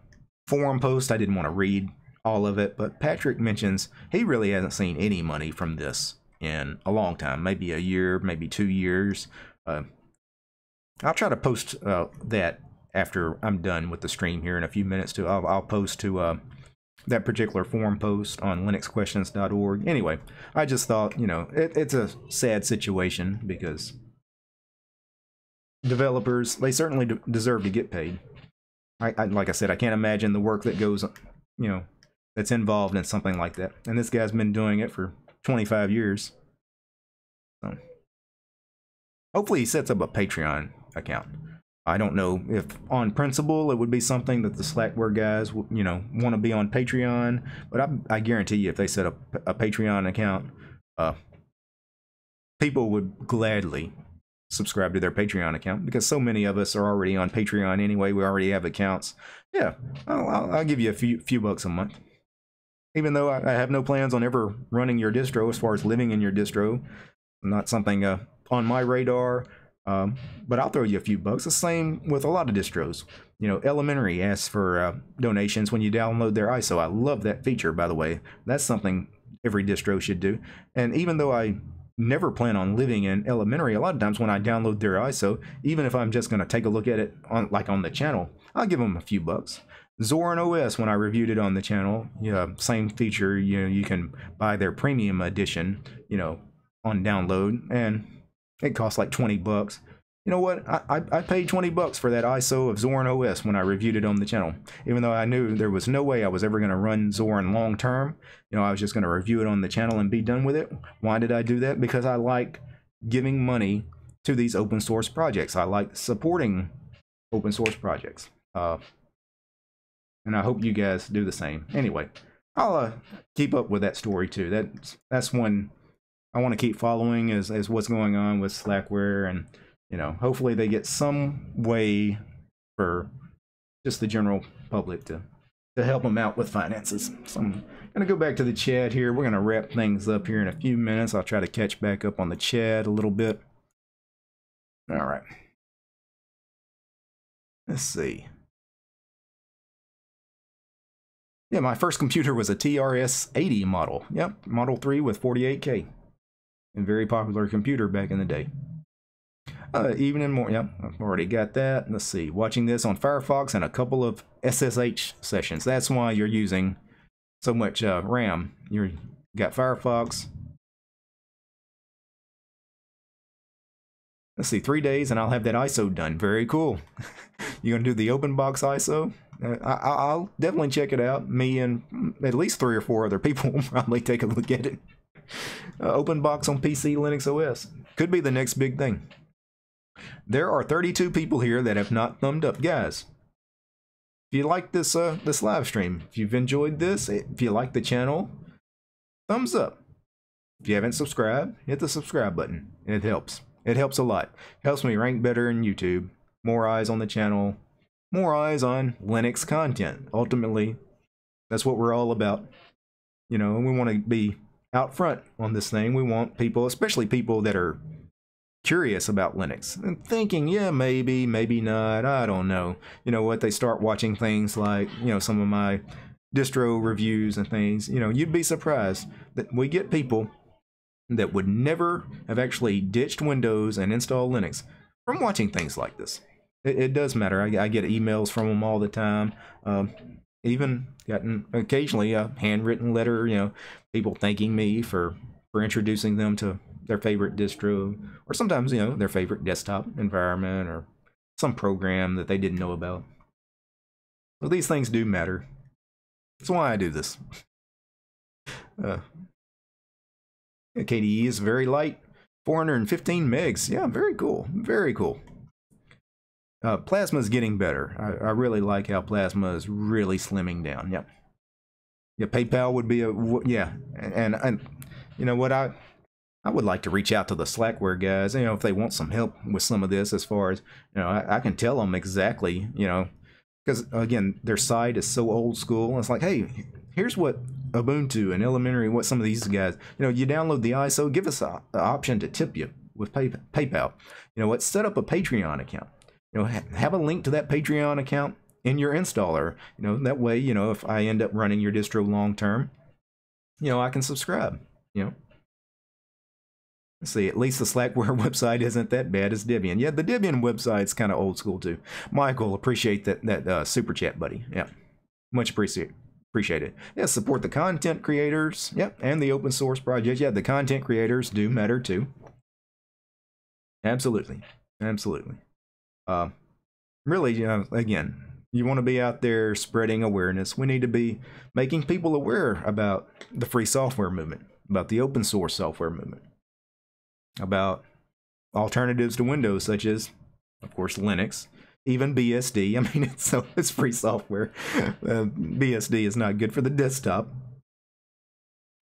forum post, I didn't want to read all of it, but Patrick mentions he really hasn't seen any money from this in a long time, maybe a year, maybe 2 years. I'll try to post that after I'm done with the stream here in a few minutes too. I'll post to that particular forum post on linuxquestions.org. Anyway, I just thought, it's a sad situation because developers, they certainly deserve to get paid. Like I said, I can't imagine the work that goes, that's involved in something like that. And this guy's been doing it for 25 years. So hopefully he sets up a Patreon account. I don't know if on principle it would be something that the Slackware guys, want to be on Patreon, but I guarantee you if they set up a Patreon account, people would gladly subscribe to their Patreon account because so many of us are already on Patreon anyway. We already have accounts. Yeah, I'll give you a few bucks a month. Even though I have no plans on ever running your distro as far as living in your distro. Not something on my radar, but I'll throw you a few bucks. The same with a lot of distros. Elementary asks for donations when you download their ISO. I love that feature, by the way. That's something every distro should do. And even though I never plan on living in Elementary, a lot of times when I download their ISO, even if I'm just going to take a look at it on the channel, I'll give them a few bucks. Zorin OS, when I reviewed it on the channel, same feature. You can buy their premium edition, on download, and it costs like 20 bucks. You know what? I paid 20 bucks for that ISO of Zorin OS when I reviewed it on the channel, even though I knew there was no way I was ever going to run Zorin long term. I was just going to review it on the channel and be done with it. Why did I do that? Because I like giving money to these open source projects. I like supporting open source projects. And I hope you guys do the same. Anyway, I'll keep up with that story too. That's one I want to keep following is what's going on with Slackware, and hopefully they get some way for just the general public to to help them out with finances. So I'm going to go back to the chat here. We're going to wrap things up here in a few minutes. I'll try to catch back up on the chat a little bit. All right. Let's see. Yeah, my first computer was a TRS-80 model. Yep, Model 3 with 48K. A very popular computer back in the day. Even in more, yep, I've already got that. Let's see, watching this on Firefox and a couple of SSH sessions. That's why you're using so much RAM. You got Firefox. Let's see, 3 days and I'll have that ISO done. Very cool. You gonna do the open box ISO? I'll definitely check it out. Me and at least 3 or 4 other people will probably take a look at it. Open box on PC Linux OS. Could be the next big thing. There are 32 people here that have not thumbed up. Guys, if you like this this live stream, if you've enjoyed this, if you like the channel, thumbs up. If you haven't subscribed, hit the subscribe button. It helps. It helps a lot. It helps me rank better in YouTube. More eyes on the channel. More eyes on Linux content. Ultimately, that's what we're all about. You know, we want to be out front on this thing. We want people, especially people that are curious about Linux and thinking, yeah, maybe, maybe not, I don't know. You know what, they start watching things like, you know, some of my distro reviews and things. You know, you'd be surprised that we get people that would never have actually ditched Windows and installed Linux from watching things like this. It does matter. I get emails from them all the time. Even gotten occasionally a handwritten letter, you know, people thanking me for introducing them to their favorite distro, or sometimes, you know, their favorite desktop environment or some program that they didn't know about. So these things do matter. That's why I do this. KDE is very light, 415 megs. Yeah, very cool. Very cool. Plasma is getting better. I really like how Plasma is really slimming down. Yep. Yeah, PayPal would be a, yeah. And you know what, I would like to reach out to the Slackware guys, you know, if they want some help with some of this, as far as, you know, I can tell them exactly, you know, because again, their site is so old school. It's like, hey, here's what Ubuntu and Elementary, what some of these guys, you know, you download the ISO, give us an option to tip you with PayPal. You know what, set up a Patreon account. You know, have a link to that Patreon account in your installer. You know, that way, you know, if I end up running your distro long term, you know, I can subscribe, you know. Let's see, at least the Slackware website isn't that bad as Debian. Yeah, the Debian website's kind of old school too. Michael, appreciate that super chat, buddy. Yeah, much appreciate it. Yeah, support the content creators. Yep, and the open source projects. Yeah, the content creators do matter too. Absolutely, absolutely. Really, you know, again, you want to be out there spreading awareness. We need to be making people aware about the free software movement, about the open source software movement, about alternatives to Windows, such as, of course, Linux, even BSD. I mean, it's free software. BSD is not good for the desktop.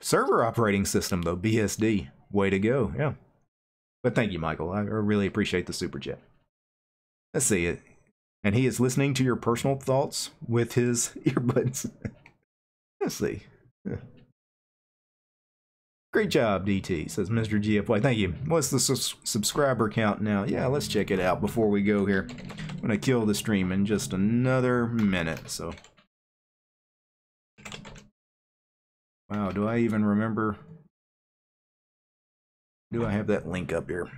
Server operating system, though, BSD, way to go, yeah. But thank you, Michael. I really appreciate the super chat. Let's see it. And he is listening to your personal thoughts with his earbuds. Let's see. Great job, DT, says Mr. GFY. Thank you. What's the subscriber count now? Yeah, let's check it out before we go here. I'm going to kill the stream in just another minute, so. Wow, do I even remember? Do I have that link up here?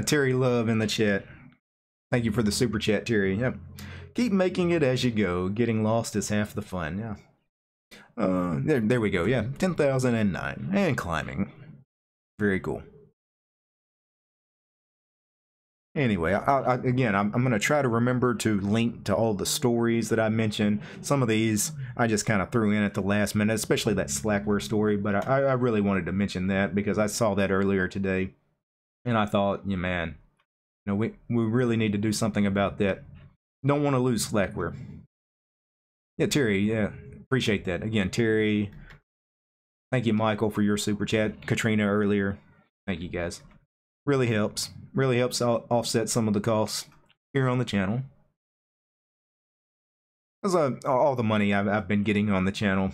Terry Love in the chat. Thank you for the super chat, Terry. Yep. Keep making it as you go. Getting lost is half the fun. Yeah. There we go. Yeah, 10,009 and climbing. Very cool. Anyway, again, I'm going to try to remember to link to all the stories that I mentioned. Some of these I just kind of threw in at the last minute, especially that Slackware story. But I really wanted to mention that because I saw that earlier today. And I thought, yeah, man, you know, we really need to do something about that. Don't want to lose Slackware. Yeah, Terry, yeah, appreciate that. Again, Terry, thank you, Michael, for your super chat. Katrina earlier, thank you, guys. Really helps. Really helps offset some of the costs here on the channel. Because all the money I've been getting on the channel,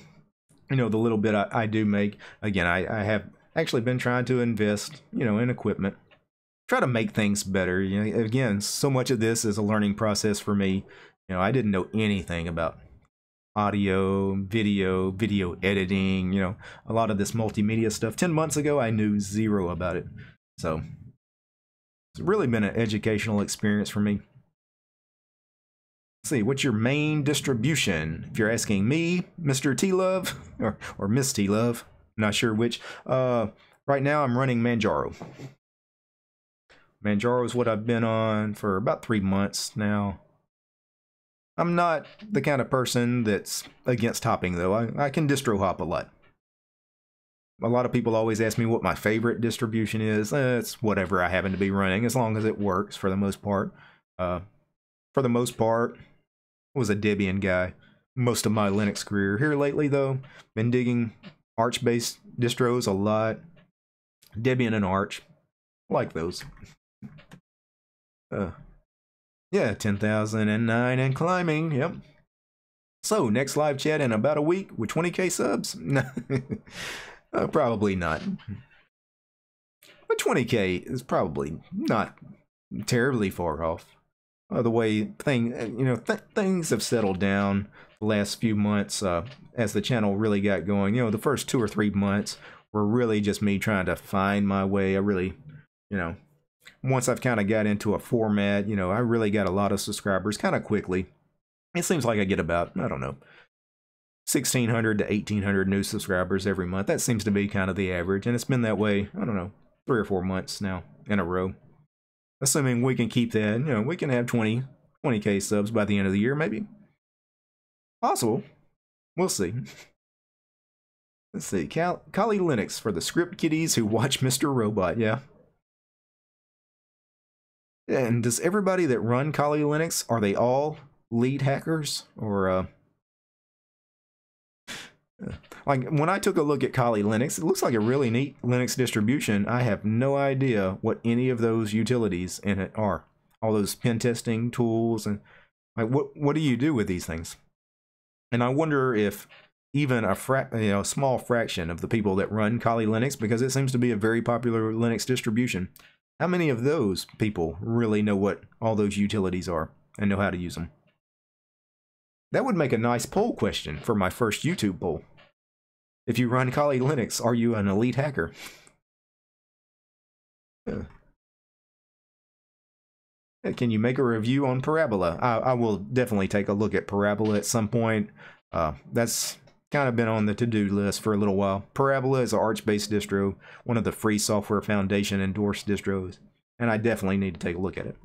you know, the little bit I do make, again, I have actually been trying to invest, you know, in equipment, try to make things better. You know, again, so much of this is a learning process for me. You know, I didn't know anything about audio, video editing, you know, a lot of this multimedia stuff. 10 months ago, I knew zero about it. So it's really been an educational experience for me. Let's see, what's your main distribution? If you're asking me, Mr. T-Love, or Miss T-Love, not sure which. Right now, I'm running Manjaro. Manjaro is what I've been on for about 3 months now. I'm not the kind of person that's against hopping, though. I can distro hop a lot. A lot of people always ask me what my favorite distribution is. It's whatever I happen to be running, as long as it works for the most part. For the most part, I was a Debian guy most of my Linux career. Here lately, though, been digging Arch-based distros a lot. Debian and Arch, like those. Yeah, 10,009 and climbing, yep. So, next live chat in about a week with 20k subs? Probably not. But 20k is probably not terribly far off. The way things have settled down the last few months as the channel really got going. You know, the first 2 or 3 months were really just me trying to find my way. I really, you know, once I've kind of got into a format, you know, I really got a lot of subscribers kind of quickly. It seems like I get about, I don't know, 1,600 to 1,800 new subscribers every month. That seems to be kind of the average, and it's been that way, I don't know, 3 or 4 months now in a row. Assuming we can keep that, you know, we can have 20k subs by the end of the year, maybe. Possible. We'll see. Let's see, Kali Linux for the script kiddies who watch Mr. Robot, yeah. And does everybody that run Kali Linux, are they all lead hackers? Or, like, when I took a look at Kali Linux, it looks like a really neat Linux distribution. I have no idea what any of those utilities in it are. All those pen testing tools, and like, what do you do with these things? And I wonder if even a small fraction of the people that run Kali Linux, because it seems to be a very popular Linux distribution, how many of those people really know what all those utilities are and know how to use them? That would make a nice poll question for my first YouTube poll. If you run Kali Linux, are you an elite hacker? Can you make a review on Parabola? I will definitely take a look at Parabola at some point. That's kind of been on the to-do list for a little while. Parabola is an Arch-based distro, one of the Free Software Foundation endorsed distros, and I definitely need to take a look at it.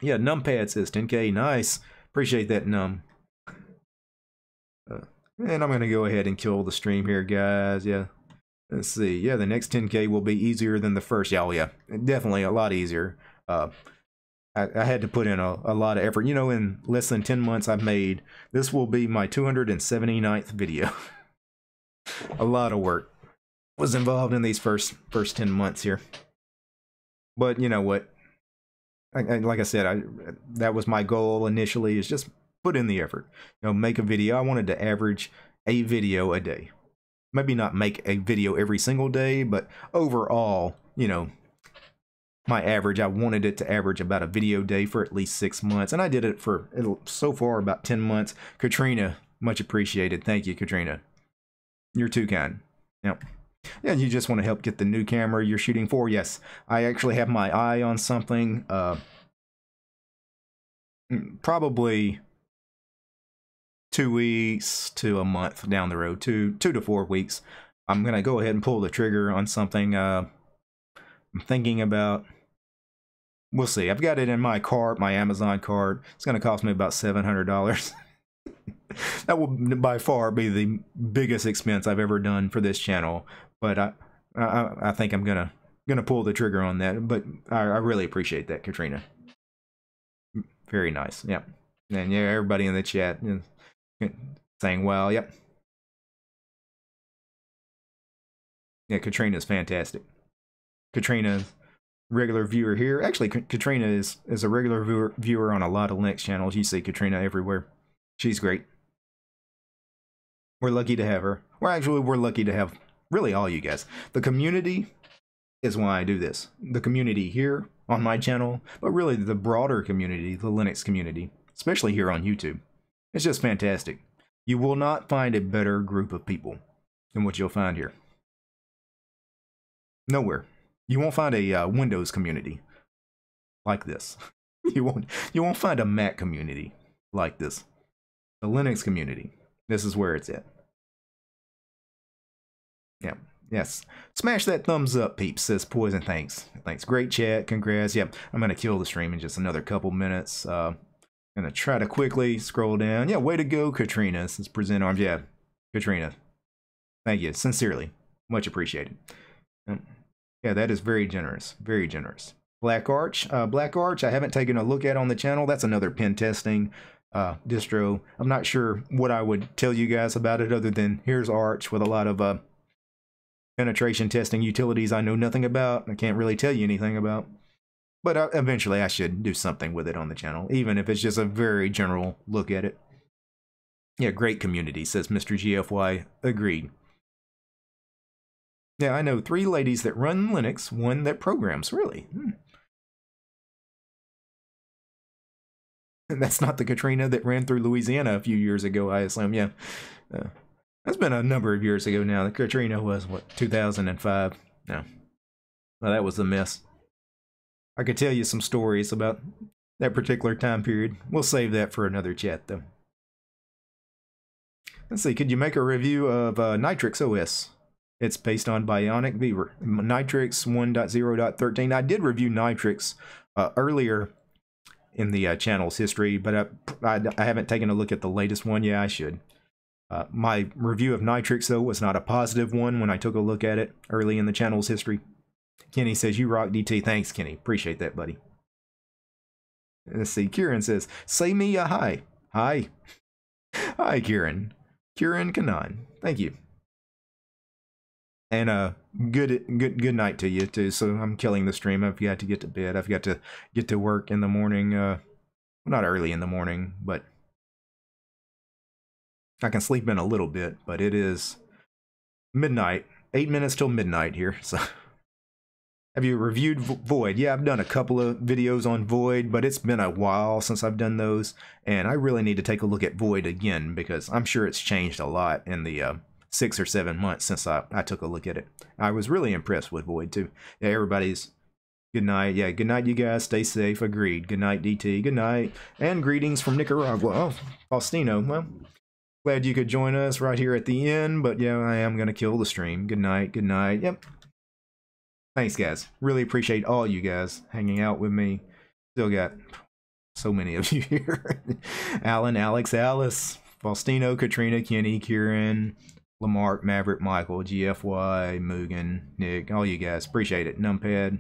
Yeah, Numpad says 10k, nice. Appreciate that, Num. And I'm going to go ahead and kill the stream here, guys. Yeah, let's see. Yeah, the next 10k will be easier than the first. Yeah, oh, yeah, definitely a lot easier. I had to put in a lot of effort. You know, in less than 10 months I've made, this will be my 279th video. A lot of work was involved in these first 10 months here. But you know what? Like I said, that was my goal initially, is just put in the effort. You know, make a video. I wanted to average a video a day. Maybe not make a video every single day, but overall, you know, my average, I wanted it to average about a video day for at least 6 months, and I did it for so far about 10 months. Katrina, much appreciated. Thank you, Katrina. You're too kind. Yep. Yeah, you just want to help get the new camera you're shooting for. Yes, I actually have my eye on something. Probably 2 weeks to a month down the road, 2 to 4 weeks. I'm gonna go ahead and pull the trigger on something. I'm thinking about. We'll see. I've got it in my cart, my Amazon cart. It's going to cost me about $700. That will by far be the biggest expense I've ever done for this channel. But I think I'm gonna pull the trigger on that. But I really appreciate that, Katrina. Very nice. Yep. And yeah, everybody in the chat saying, "Well, yep." Yeah, Katrina's fantastic. Katrina. Regular viewer here. Actually, Katrina is a regular viewer on a lot of Linux channels. You see Katrina everywhere. She's great. We're lucky to have her. Well, actually, we're lucky to have really all you guys. The community is why I do this. The community here on my channel, but really the broader community, the Linux community, especially here on YouTube. It's just fantastic. You will not find a better group of people than what you'll find here. Nowhere. You won't find a Windows community like this. You won't find a Mac community like this. The Linux community. This is where it's at. Yeah. Yes. Smash that thumbs up, peeps, says Poison. Thanks. Thanks. Great chat. Congrats. Yep. I'm going to kill the stream in just another couple minutes. Going to try to quickly scroll down. Yeah, way to go, Katrina. Says present arms. Yeah, Katrina. Thank you. Sincerely. Much appreciated. Yeah, that is very generous. Very generous. Black Arch. Black Arch, I haven't taken a look at on the channel. That's another pen testing distro. I'm not sure what I would tell you guys about it other than here's Arch with a lot of penetration testing utilities I know nothing about. I can't really tell you anything about. But eventually I should do something with it on the channel, even if it's just a very general look at it. Yeah, great community, says Mr. GFY. Agreed. Yeah, I know 3 ladies that run Linux, 1 that programs. Really? And that's not the Katrina that ran through Louisiana a few years ago, I assume. Yeah. That's been a number of years ago now. The Katrina was, what, 2005? No. Well, that was a mess. I could tell you some stories about that particular time period. We'll save that for another chat, though. Let's see, could you make a review of Nitrix OS? It's based on Bionic Beaver. Nitrix 1.0.13. I did review Nitrix earlier in the channel's history, but I haven't taken a look at the latest one. Yeah, I should. My review of Nitrix, though, was not a positive one when I took a look at it early in the channel's history. Kenny says, you rock, DT. Thanks, Kenny. Appreciate that, buddy. Let's see. Kieran says, say me a hi. Hi. Hi, Kieran. Kieran Kanan. Thank you. And good night to you, too. So I'm killing the stream. I've got to get to bed. I've got to get to work in the morning. Well, not early in the morning, but I can sleep in a little bit. But it is midnight. 8 minutes till midnight here. So have you reviewed Void? Yeah, I've done a couple of videos on Void, but it's been a while since I've done those. And I really need to take a look at Void again because I'm sure it's changed a lot in the 6 or 7 months since I took a look at it. I was really impressed with Void, too. Yeah, everybody's good night. Yeah, good night, you guys. Stay safe. Agreed. Good night, DT. Good night. And greetings from Nicaragua. Oh, Faustino. Well, glad you could join us right here at the end, but yeah, I am going to kill the stream. Good night. Good night. Yep. Thanks, guys. Really appreciate all you guys hanging out with me. Still got so many of you here. Alan, Alex, Alice, Faustino, Katrina, Kenny, Kieran, Lamarck, Maverick, Michael, GFY, Mugen, Nick, all you guys. Appreciate it. Numpad,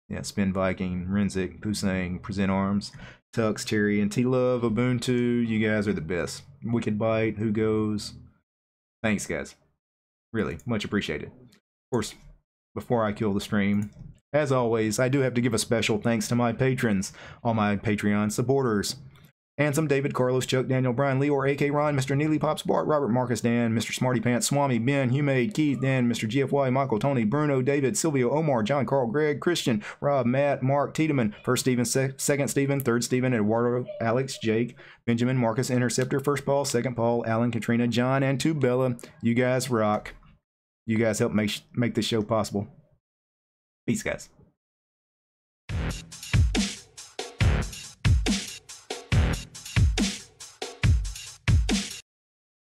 yeah, Spin Viking, Renzik, Pusang, Present Arms, Tux, Terry, and T-Love, Ubuntu. You guys are the best. Wicked Bite, Who Goes. Thanks, guys. Really, much appreciated. Of course, before I kill the stream, as always, I do have to give a special thanks to my patrons, all my Patreon supporters. Ansem, David, Carlos, Chuck, Daniel, Brian, Leor, AK Ron, Mr. Neely Pops, Bart, Robert, Marcus, Dan, Mr. Smarty Pants, Swami, Ben, Humade, Keith, Dan, Mr. GFY, Michael, Tony, Bruno, David, Silvio, Omar, John, Carl, Greg, Christian, Rob, Matt, Mark, Tiedemann, First Stephen, Second Stephen, Third Stephen, Eduardo, Alex, Jake, Benjamin, Marcus, Interceptor, First Paul, Second Paul, Alan, Katrina, John, and to Bella. You guys rock. You guys help make this show possible. Peace, guys.